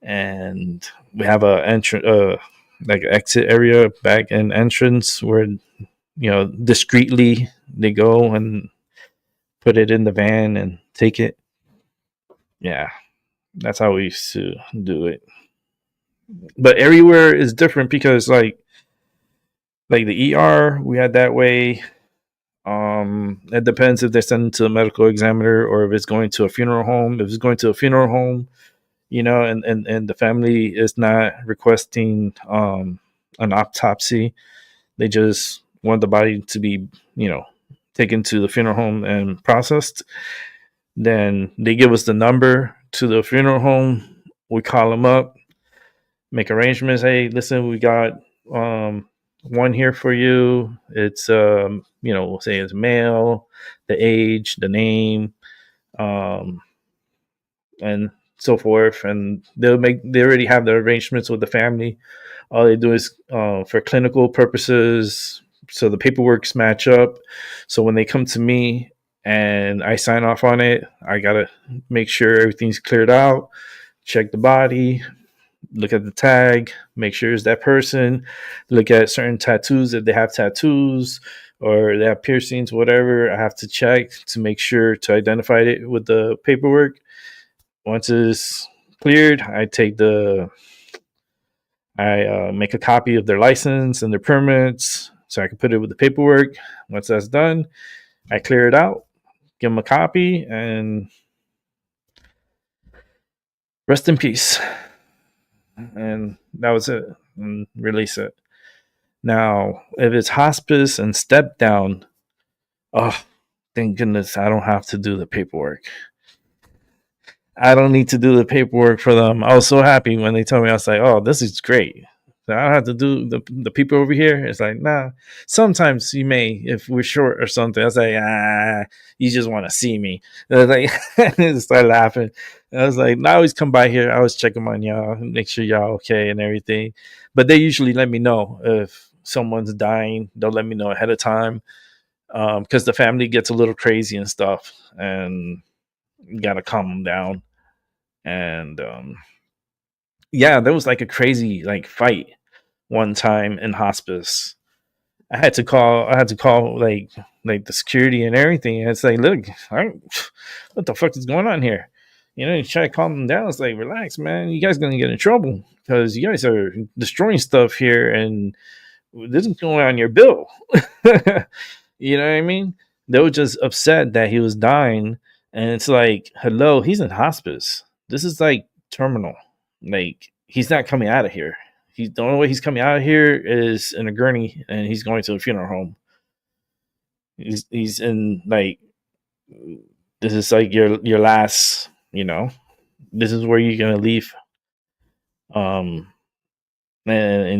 And we have a entrance, like exit area back in entrance where, you know, discreetly they go and put it in the van and take it. Yeah, that's how we used to do it. But everywhere is different, because like the ER we had that way. It depends if they send it to a medical examiner or if it's going to a funeral home. If it's going to a funeral home, you know, and the family is not requesting an autopsy, they just want the body to be, you know, taken to the funeral home and processed. Then they give us the number to the funeral home. We call them up, make arrangements. Hey, listen, we got one here for you. It's you know, we'll say it's male, the age, the name, and so forth. And they already have the arrangements with the family. All they do is for clinical purposes, so the paperwork's match up. So when they come to me and I sign off on it, I gotta make sure everything's cleared out, check the body, look at the tag, make sure it's that person, look at certain tattoos, if they have tattoos or they have piercings, whatever. I have to check to make sure to identify it with the paperwork. Once it's cleared, I make a copy of their license and their permits so I can put it with the paperwork. Once that's done, I clear it out, give them a copy, and rest in peace. And that was it, and release it. Now, if it's hospice and step down, oh, thank goodness I don't have to do the paperwork. I don't need to do the paperwork for them. I was so happy when they told me. I was like, oh, this is great. So I don't have to do the people over here. It's like, nah, sometimes you may, if we're short or something. I was like, you just want to see me. And I was like, I just started laughing. And I was like, I always come by here. I always check them on y'all, make sure y'all okay and everything. But they usually let me know if someone's dying. They'll let me know ahead of time, because the family gets a little crazy and stuff, and you got to calm them down. And yeah, there was like a crazy like fight one time in hospice. I had to call like the security and everything. And it's like, look, what the fuck is going on here? You know, you try to calm them down. It's like, relax, man. You guys gonna get in trouble because you guys are destroying stuff here, and this is going on your bill. You know what I mean? They were just upset that he was dying, and it's like, hello, he's in hospice. This is like terminal. Like, he's not coming out of here. The only way he's coming out of here is in a gurney, and he's going to a funeral home. He's in like, this is like your last, you know, this is where you're gonna leave. And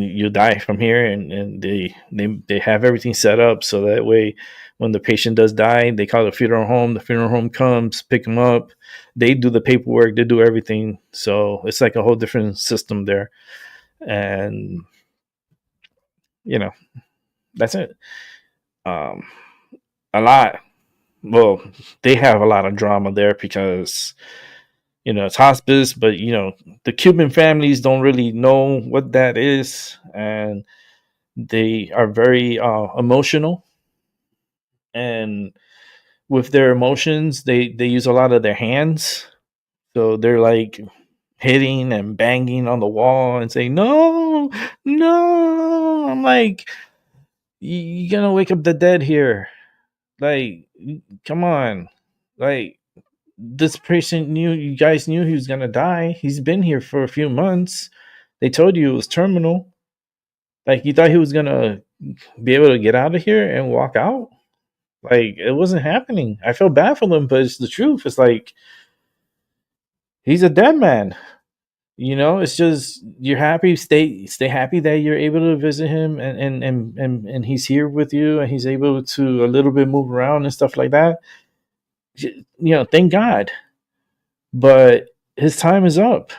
you die from here, and they have everything set up so that way when the patient does die, they call the funeral home comes, pick them up, they do the paperwork, they do everything. So it's like a whole different system there. And you know, that's it. A lot. Well, they have a lot of drama there because, you know, it's hospice, but, you know, the Cuban families don't really know what that is. And they are very emotional. And with their emotions, they use a lot of their hands. So they're like hitting and banging on the wall and saying, no, no. I'm like, you're going to wake up the dead here. Like, come on. Like, this person you guys knew he was going to die. He's been here for a few months. They told you it was terminal. Like, you thought he was going to be able to get out of here and walk out? Like, it wasn't happening. I feel bad for them, but it's the truth. It's like, he's a dead man. You know, it's just, you're happy. Stay happy that you're able to visit him and he's here with you and he's able to a little bit move around and stuff like that. You know, thank God. But his time is up.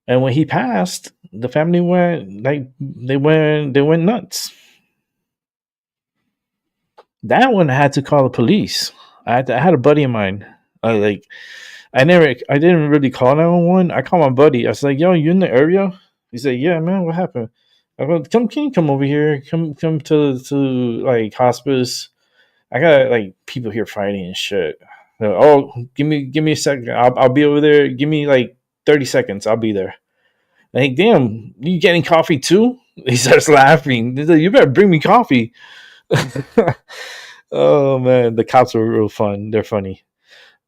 And when he passed, the family went they went nuts. That one I had to call the police. I had a buddy of mine. I didn't really call 911. I called my buddy. I was like, yo, you in the area? He said, yeah, man, what happened? I go, can you come over here? Come to like hospice. I got like people here fighting and shit. Like, oh, give me a second. I'll be over there. Give me like 30 seconds. I'll be there. Like, damn, you getting coffee too? He starts laughing. He's like, you better bring me coffee. Oh man, the cops were real fun. They're funny.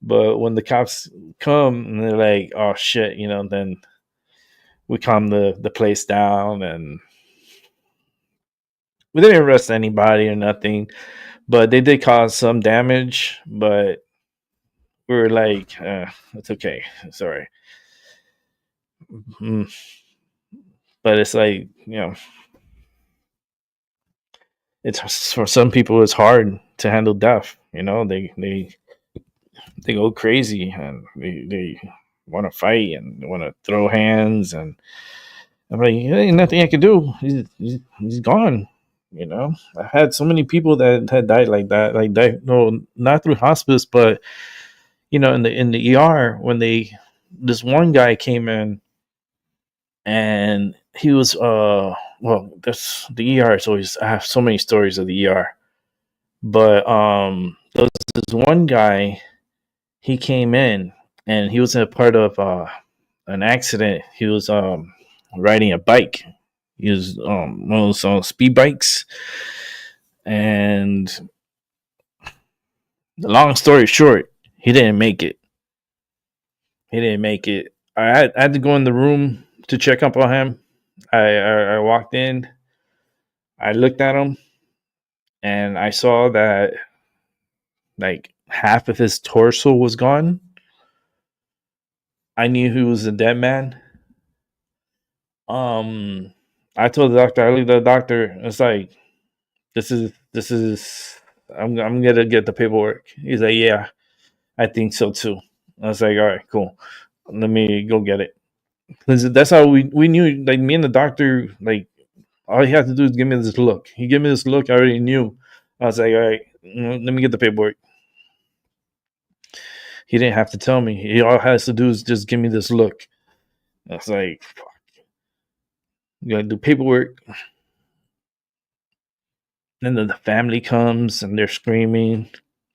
But when the cops come and they're like, oh shit, you know, then we calm the place down and we didn't arrest anybody or nothing, but they did cause some damage, but we were like, it's okay. Sorry. But it's like, you know, it's for some people it's hard to handle death. You know, they go crazy and they want to fight and want to throw hands, and I'm like, ain't nothing I can do. He's gone. You know, I had so many people that had died like that, no, not through hospice, but you know, in the ER when this one guy came in and he was well, there's the ER is always, I have so many stories of the ER, but there was this one guy. He came in and he was a part of an accident. He was riding a bike. He was one of those speed bikes. And the long story short, he didn't make it. I had to go in the room to check up on him. I walked in. I looked at him and I saw that like half of his torso was gone. I knew he was a dead man. I told the doctor, I looked at the doctor, it's like, this is I'm gonna get the paperwork. He's like, yeah, I think so too. I was like, all right, cool. Let me go get it. Because that's how we knew, like me and the doctor, like all he had to do is give me this look. He gave me this look, I already knew. I was like, all right, let me get the paperwork. He didn't have to tell me. He all has to do is just give me this look. I was like, fuck. You gotta do paperwork. And then the family comes and they're screaming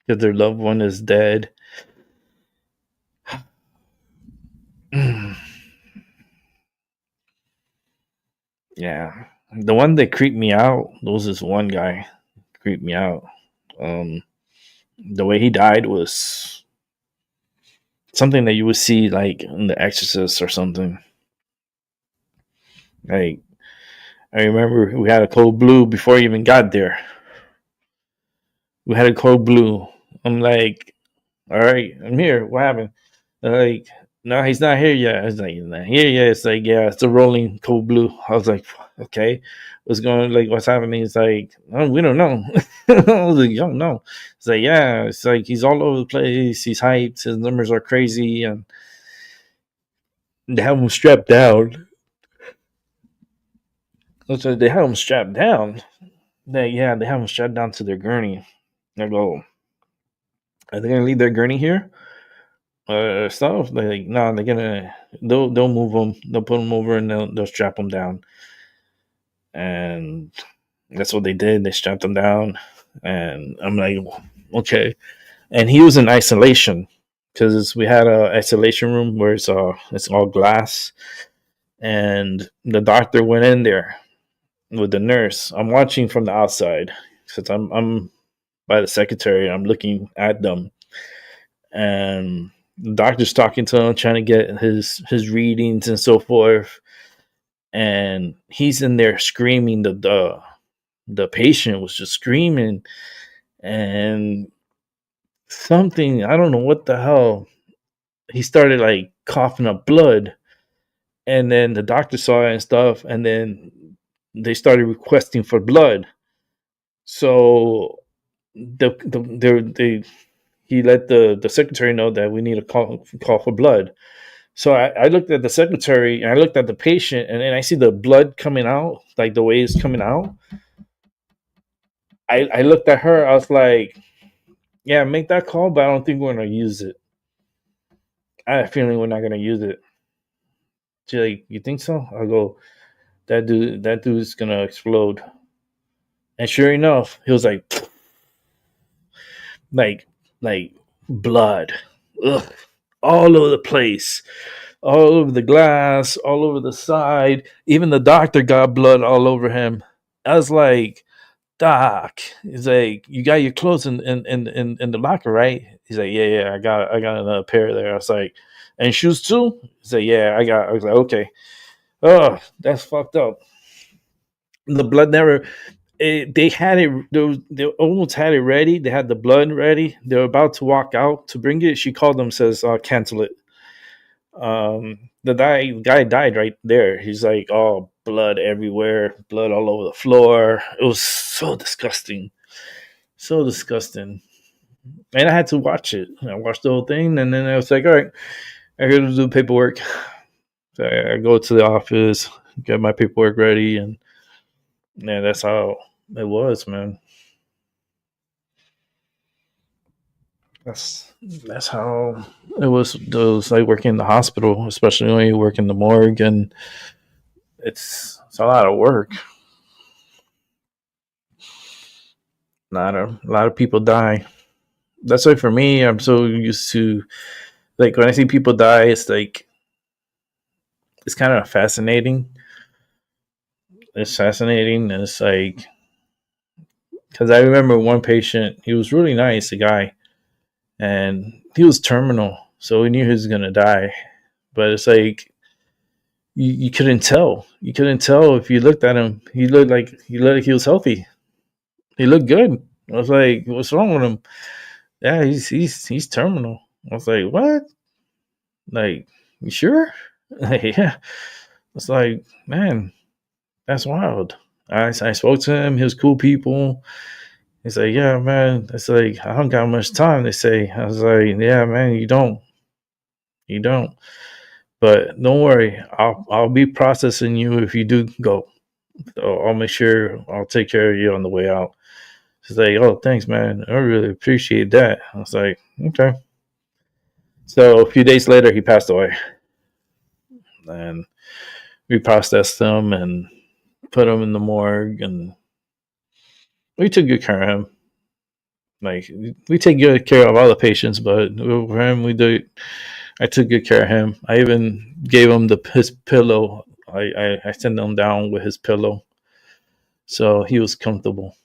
because their loved one is dead. Yeah. The one that creeped me out, there was this one guy creeped me out. The way he died was something that you would see like in The Exorcist or something. Like, I remember we had a cold blue before he even got there. We had a cold blue. I'm like, all right, I'm here. What happened? They're like, no, he's not here yet. I was like, he's not here yet. It's like, yeah, it's a rolling cold blue. I was like, okay, what's happening? It's like, oh, we don't know. I was like, you don't know. It's like, yeah, it's like he's all over the place. He's hyped. His numbers are crazy, and they have him strapped down. So they have them strapped down. They have them strapped down to their gurney. I go, are they gonna leave their gurney here? Stuff. They're like, no, they'll move them. They'll put them over and they'll strap them down. And that's what they did. They strapped him down, and I'm like, okay. And he was in isolation because we had a isolation room where it's all glass, and the doctor went in there with the nurse. I'm watching from the outside since I'm by the secretary. I'm looking at them, and the doctor's talking to him, trying to get his readings and so forth. And he's in there screaming. The patient was just screaming, and something, I don't know what the hell, he started like coughing up blood, and then the doctor saw it and stuff, and then they started requesting for blood. So he let the secretary know that we need a call for blood. So I looked at the secretary and I looked at the patient, and then I see the blood coming out, like the way it's coming out. I looked at her. I was like, yeah, make that call, but I don't think we're going to use it. I had a feeling we're not going to use it. She's like, you think so? I go, that dude's going to explode. And sure enough, he was like blood. Ugh. All over the place. All over the glass, all over the side. Even the doctor got blood all over him. I was like, Doc, he's like, you got your clothes in the locker, right? He's like, yeah, I got another pair there. I was like, and shoes too? He's like, yeah, I was like, okay. Oh, that's fucked up. The blood never. They had it. They almost had it ready. They had the blood ready. They were about to walk out to bring it. She called them, says, cancel it. The guy died right there. He's like, oh, blood everywhere, blood all over the floor. It was so disgusting. And I had to watch it. I watched the whole thing, and then I was like, all right, I got to do paperwork. So I go to the office, get my paperwork ready, and yeah, that's how it was, man. That's how it was. Those like working in the hospital, especially when you work in the morgue, and it's a lot of work. A lot of people die. That's why for me, I'm so used to, like, when I see people die, it's like, it's kind of fascinating. It's fascinating, and it's like, because I remember one patient, he was really nice, a guy, and he was terminal, so we knew he was gonna die. But it's like, you couldn't tell. You couldn't tell if you looked at him. He looked like he was healthy. He looked good. I was like, what's wrong with him? Yeah, he's terminal. I was like, what? Like, you sure? Like, yeah. It's like, man, that's wild. I spoke to him. He was cool people. He's like, yeah, man. It's like, I don't got much time, they say. I was like, yeah, man, you don't. But don't worry. I'll be processing you if you do go. So I'll make sure I'll take care of you on the way out. She's like, oh, thanks, man. I really appreciate that. I was like, okay. So a few days later, he passed away. And we processed him and put him in the morgue, and we took good care of him. Like, we take good care of all the patients, but for him, I took good care of him. I even gave him his pillow. I sent him down with his pillow, so he was comfortable.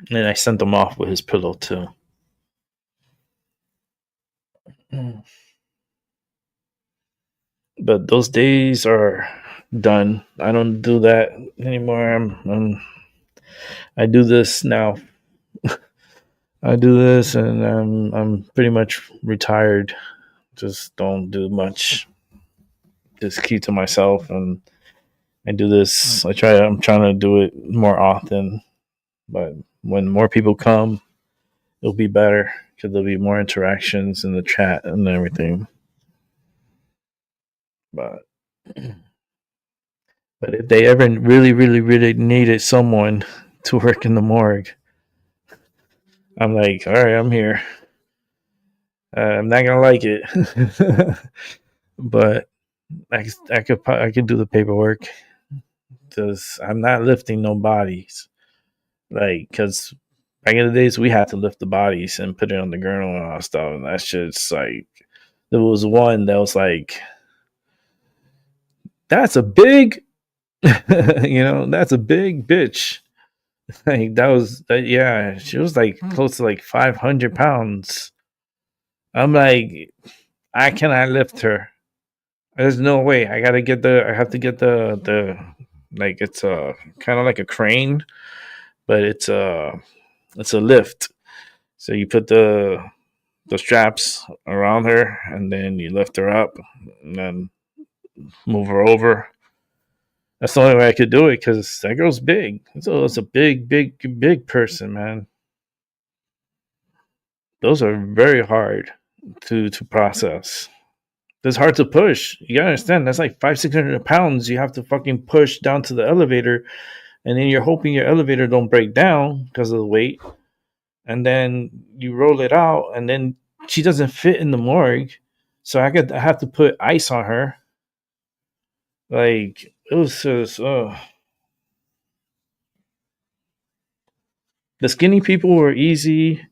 And I sent him off with his pillow too. But those days are done. I don't do that anymore. I do this now. I do this, and I'm pretty much retired. Just don't do much. Just keep to myself, and I do this. I'm trying to do it more often, but when more people come, it'll be better because there'll be more interactions in the chat and everything. But But if they ever really needed someone to work in the morgue, I'm like, all right, I'm here. I'm not gonna like it, but I could do the paperwork because I'm not lifting no bodies. Like, because back in the days we had to lift the bodies and put it on the gurnal and all that stuff, and that's just like, there was one that was like, that's a big, that's a big bitch. Like yeah, she was like close to like 500 pounds. I'm like, I cannot lift her. There's no way. I have to get the like, it's a kind of like a crane, but it's a lift. So you put the straps around her and then you lift her up and then move her over. That's the only way I could do it because that girl's big. So it's a big person, man. Those are very hard to process. It's hard to push. You gotta understand, that's like 500-600 pounds you have to fucking push down to the elevator, and then you're hoping your elevator don't break down because of the weight. And then you roll it out, and then she doesn't fit in the morgue, so I have to put ice on her. Like, it was just, the skinny people were easy.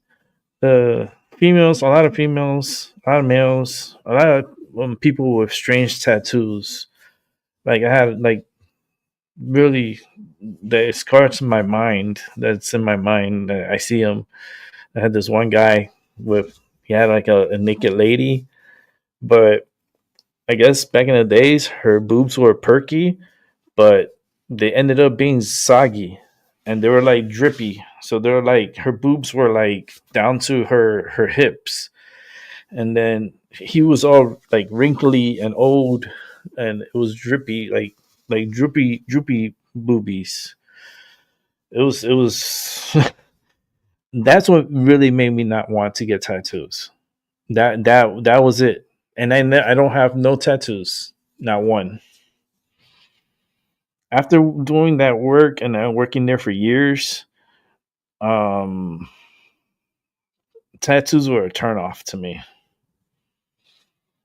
The females, a lot of females, a lot of males, a lot of people with strange tattoos. Like, I had like really the scars in my mind. That's in my mind. I see them. I had this one guy he had like a naked lady, but I guess back in the days her boobs were perky, but they ended up being soggy and they were like drippy. So they were like, her boobs were like down to her hips. And then he was all like wrinkly and old and it was drippy, like droopy boobies. It was that's what really made me not want to get tattoos. That was it. And I don't have no tattoos, not one. After doing that work and working there for years, tattoos were a turnoff to me.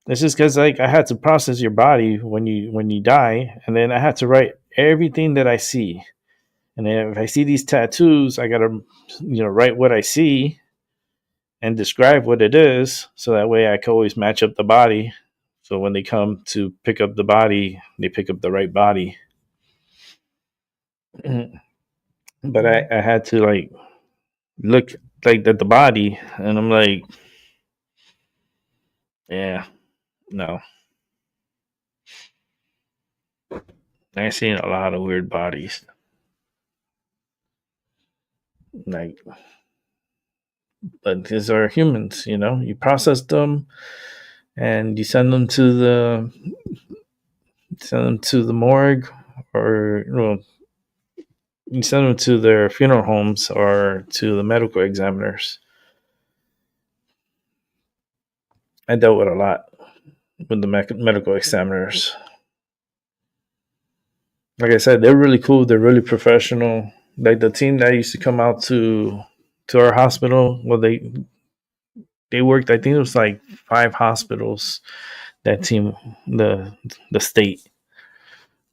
It's just because like I had to process your body when you die, and then I had to write everything that I see. And then if I see these tattoos, I gotta write what I see and describe what it is, so that way I can always match up the body. So when they come to pick up the body, they pick up the right body. But I had to like look like at the body, and I'm like, yeah, no. I've seen a lot of weird bodies. Like, but these are humans, you process them and you send them to the morgue, or you send them to their funeral homes or to the medical examiners. I dealt with a lot with the medical examiners. Like I said, they're really cool. They're really professional. Like the team that used to come out to our hospital, well, they worked, I think it was like 5 hospitals. That team, the state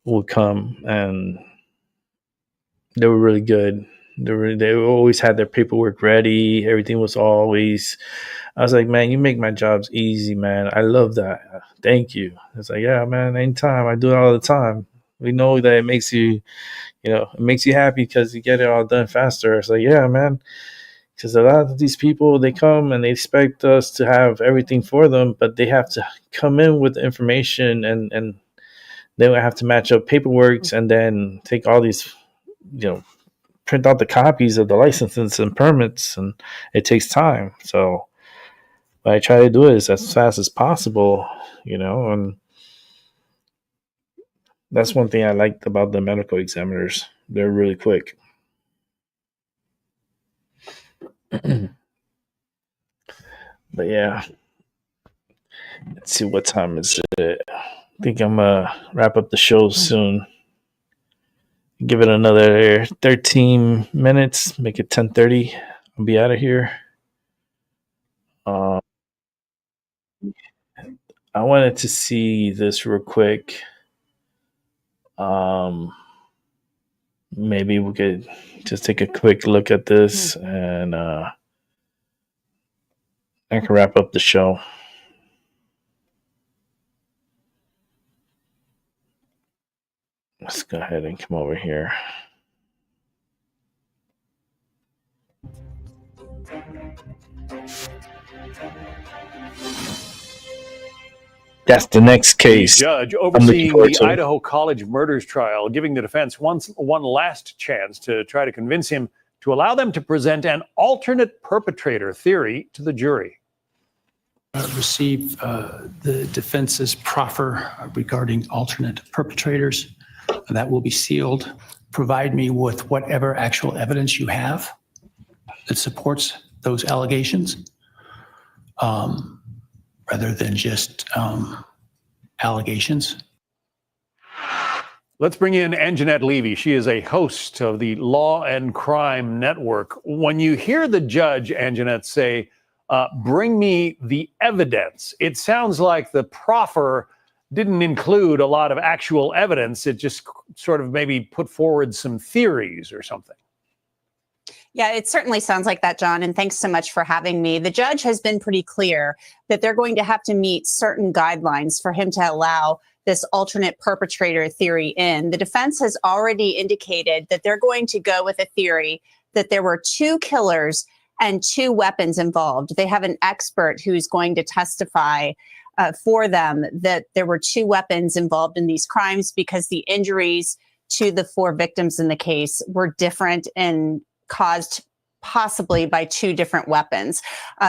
would come, and they were really good. They always had their paperwork ready. Everything was always, I was like, man, you make my jobs easy, man. I love that. Thank you. It's like, yeah, man, anytime. I do it all the time. We know that it makes you, it makes you happy because you get it all done faster. It's like, yeah, man. Because a lot of these people, they come and they expect us to have everything for them, but they have to come in with the information, and they would have to match up paperwork and then take all these, print out the copies of the licenses and permits, and it takes time. So what I try to do is as fast as possible, and that's one thing I liked about the medical examiners. They're really quick. But yeah, let's see, what time is it? I think I'm gonna wrap up the show soon. Give it another 13 minutes. Make it 10:30. I'll be out of here. I wanted to see this real quick. Maybe we could just take a quick look at this, and I can wrap up the show. Let's go ahead and come over here. That's the next case.
Judge overseeing the Idaho College murders trial, giving the defense one last chance to try to convince him to allow them to present an alternate perpetrator theory to the jury.
Receive the defense's proffer regarding alternate perpetrators. That will be sealed. Provide me with whatever actual evidence you have that supports those allegations, rather than just allegations.
Let's bring in Anjanette Levy. She is a host of the Law and Crime Network. When you hear the judge, Anjanette, say, bring me the evidence, it sounds like the proffer didn't include a lot of actual evidence. It just sort of maybe put forward some theories or something.
Yeah, it certainly sounds like that, John, and thanks so much for having me. The judge has been pretty clear that they're going to have to meet certain guidelines for him to allow this alternate perpetrator theory in. The defense has already indicated that they're going to go with a theory that there were 2 killers and 2 weapons involved. They have an expert who's going to testify for them that there were 2 weapons involved in these crimes because the injuries to the 4 victims in the case were different and caused possibly by 2 different weapons.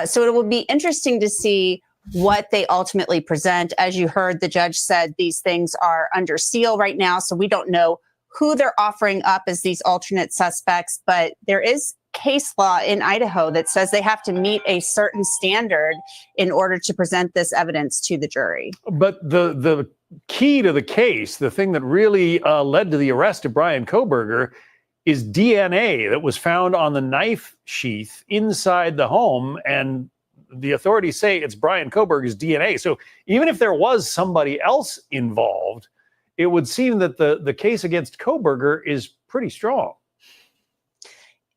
So it will be interesting to see what they ultimately present. As you heard, the judge said these things are under seal right now, so we don't know who they're offering up as these alternate suspects, but there is case law in Idaho that says they have to meet a certain standard in order to present this evidence to the jury.
But the key to the case, the thing that really led to the arrest of Bryan Kohberger, is DNA that was found on the knife sheath inside the home, and the authorities say it's Bryan Kohberger's DNA. So even if there was somebody else involved, it would seem that the case against Kohberger is pretty strong.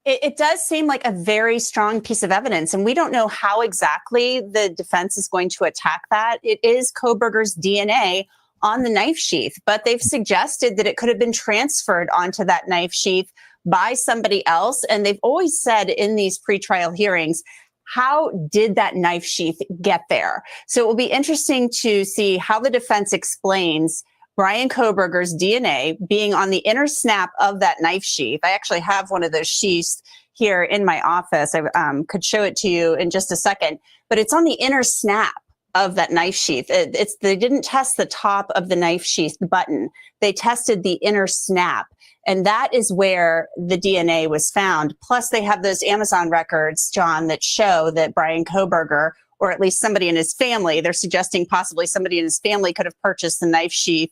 It does seem like a very strong piece of evidence, and we don't know how exactly the defense is going to attack that. It is Kohberger's DNA on the knife sheath, but they've suggested that it could have been transferred onto that knife sheath by somebody else. And they've always said in these pretrial hearings, how did that knife sheath get there? So it will be interesting to see how the defense explains Bryan Kohberger's DNA being on the inner snap of that knife sheath. I actually have one of those sheaths here in my office. I could show it to you in just a second, but it's on the inner snap of that knife sheath. They didn't test the top of the knife sheath button. They tested the inner snap. And that is where the DNA was found. Plus, they have those Amazon records, John, that show that Bryan Kohberger, or at least somebody in his family, they're suggesting possibly somebody in his family could have purchased the knife sheath,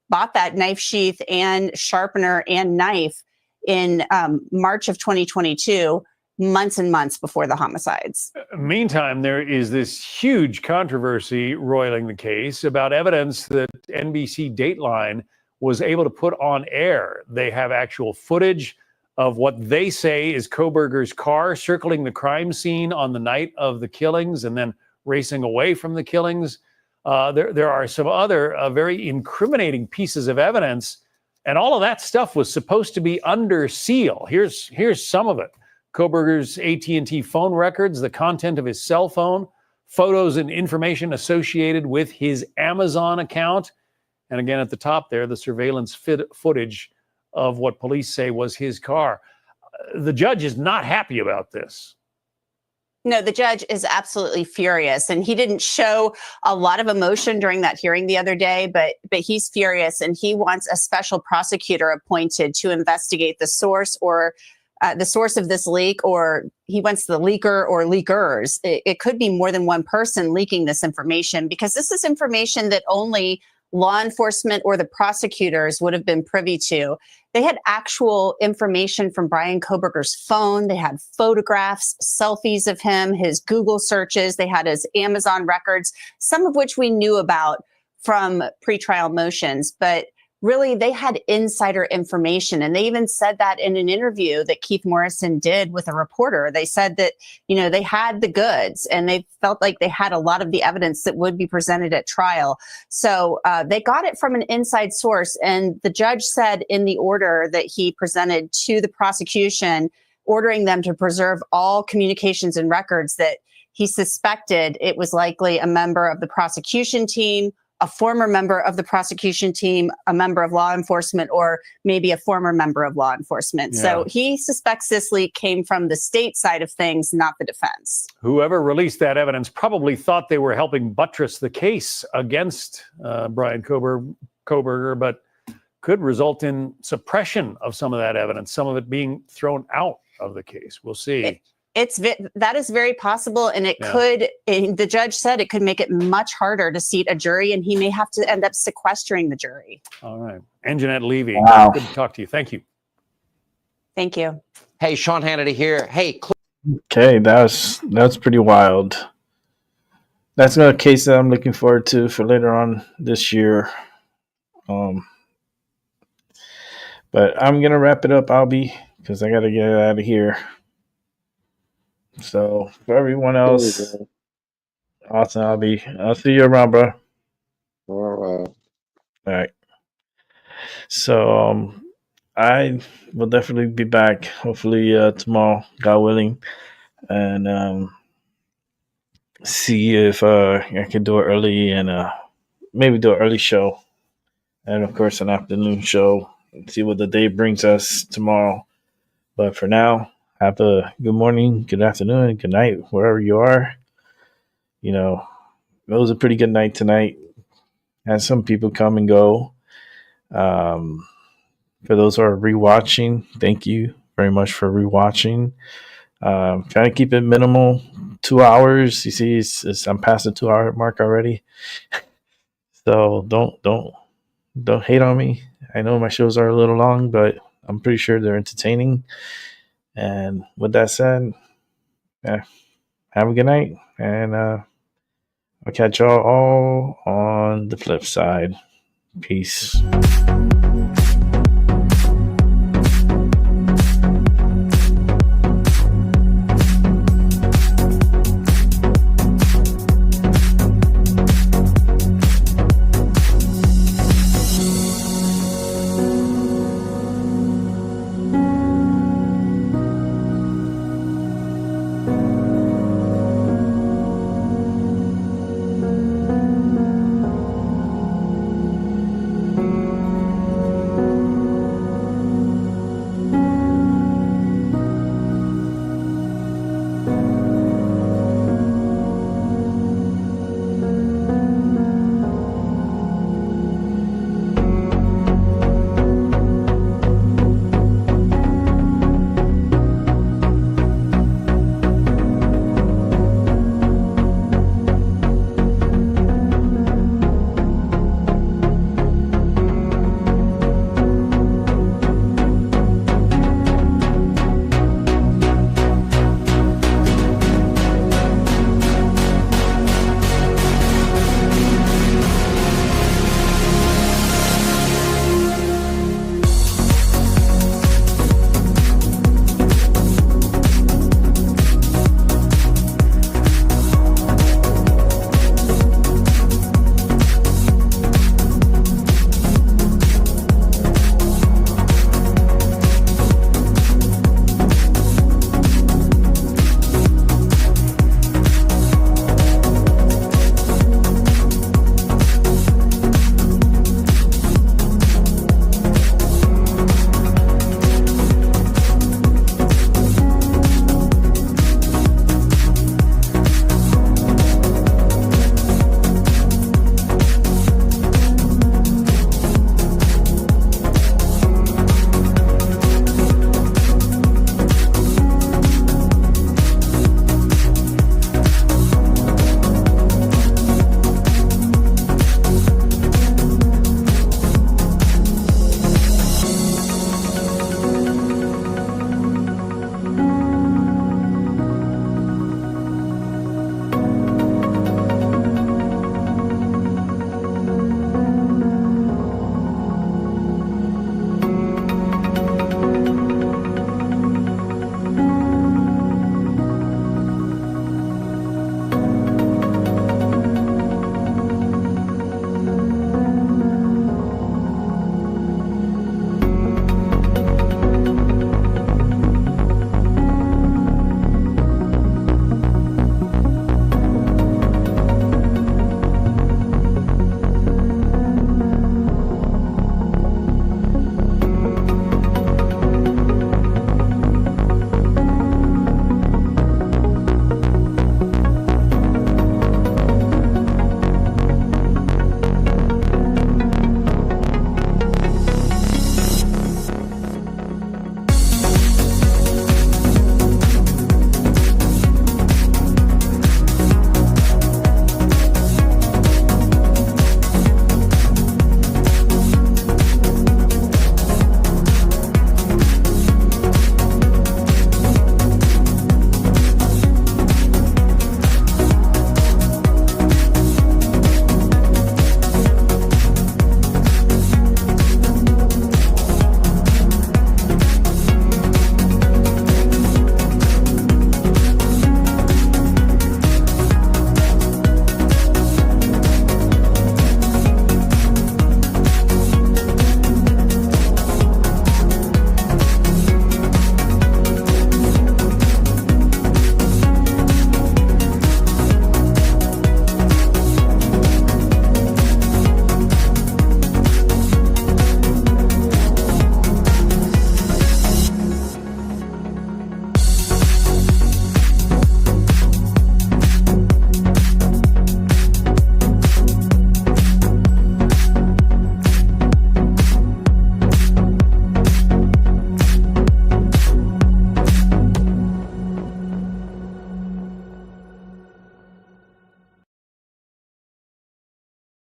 bought that knife sheath and sharpener and knife in March of 2022, months and months before the homicides.
Meantime, there is this huge controversy roiling the case about evidence that NBC Dateline was able to put on air. They have actual footage of what they say is Kohberger's car circling the crime scene on the night of the killings and then racing away from the killings. There are some other very incriminating pieces of evidence, and all of that stuff was supposed to be under seal. Here's some of it. Kohberger's AT&T phone records, the content of his cell phone, photos and information associated with his Amazon account. And again, at the top there, the surveillance footage of what police say was his car. The judge is not happy about this.
No, the judge is absolutely furious, and he didn't show a lot of emotion during that hearing the other day, but he's furious, and he wants a special prosecutor appointed to investigate the source or the source of this leak, or he wants the leaker or leakers. It could be more than one person leaking this information, because this is information that only law enforcement or the prosecutors would have been privy to. They had actual information from Brian Kohberger's phone. They had photographs, selfies of him, his Google searches. They had his Amazon records, some of which we knew about from pretrial motions. But really, they had insider information. And they even said that in an interview that Keith Morrison did with a reporter. They said that, they had the goods and they felt like they had a lot of the evidence that would be presented at trial. So they got it from an inside source. And the judge said in the order that he presented to the prosecution, ordering them to preserve all communications and records, that he suspected it was likely a member of the prosecution team, a former member of the prosecution team, a member of law enforcement, or maybe a former member of law enforcement.
Yeah.
So he suspects this leak came from the state side of things, not the defense.
Whoever released that evidence probably thought they were helping buttress the case against Brian Kohberger, but could result in suppression of some of that evidence, some of it being thrown out of the case. We'll see.
That is very possible, and it could. And the judge said it could make it much harder to seat a jury, and he may have to end up sequestering the jury.
All right, Anjanette Levy,
Wow.
good to talk to you. Thank you.
Thank you.
Hey, Sean Hannity here. Hey,
Okay, that's pretty wild. That's a case that I'm looking forward to for later on this year. But I'm gonna wrap it up, Albie, because I gotta get out of here. So for everyone else, awesome, Albie. I'll see you around, bro. All right. So I will definitely be back, hopefully tomorrow, God willing, and see if I can do it early and maybe do an early show, and of course an afternoon show. See what the day brings us tomorrow. But for now, have a good morning, good afternoon, good night, wherever you are. It was a pretty good night tonight. Had some people come and go. For those who are rewatching, thank you very much for rewatching. Trying to keep it minimal, 2 hours. You see, I'm past the 2 hour mark already. So don't hate on me. I know my shows are a little long, but I'm pretty sure they're entertaining. And with that said, have a good night, and I'll catch y'all all on the flip side. Peace.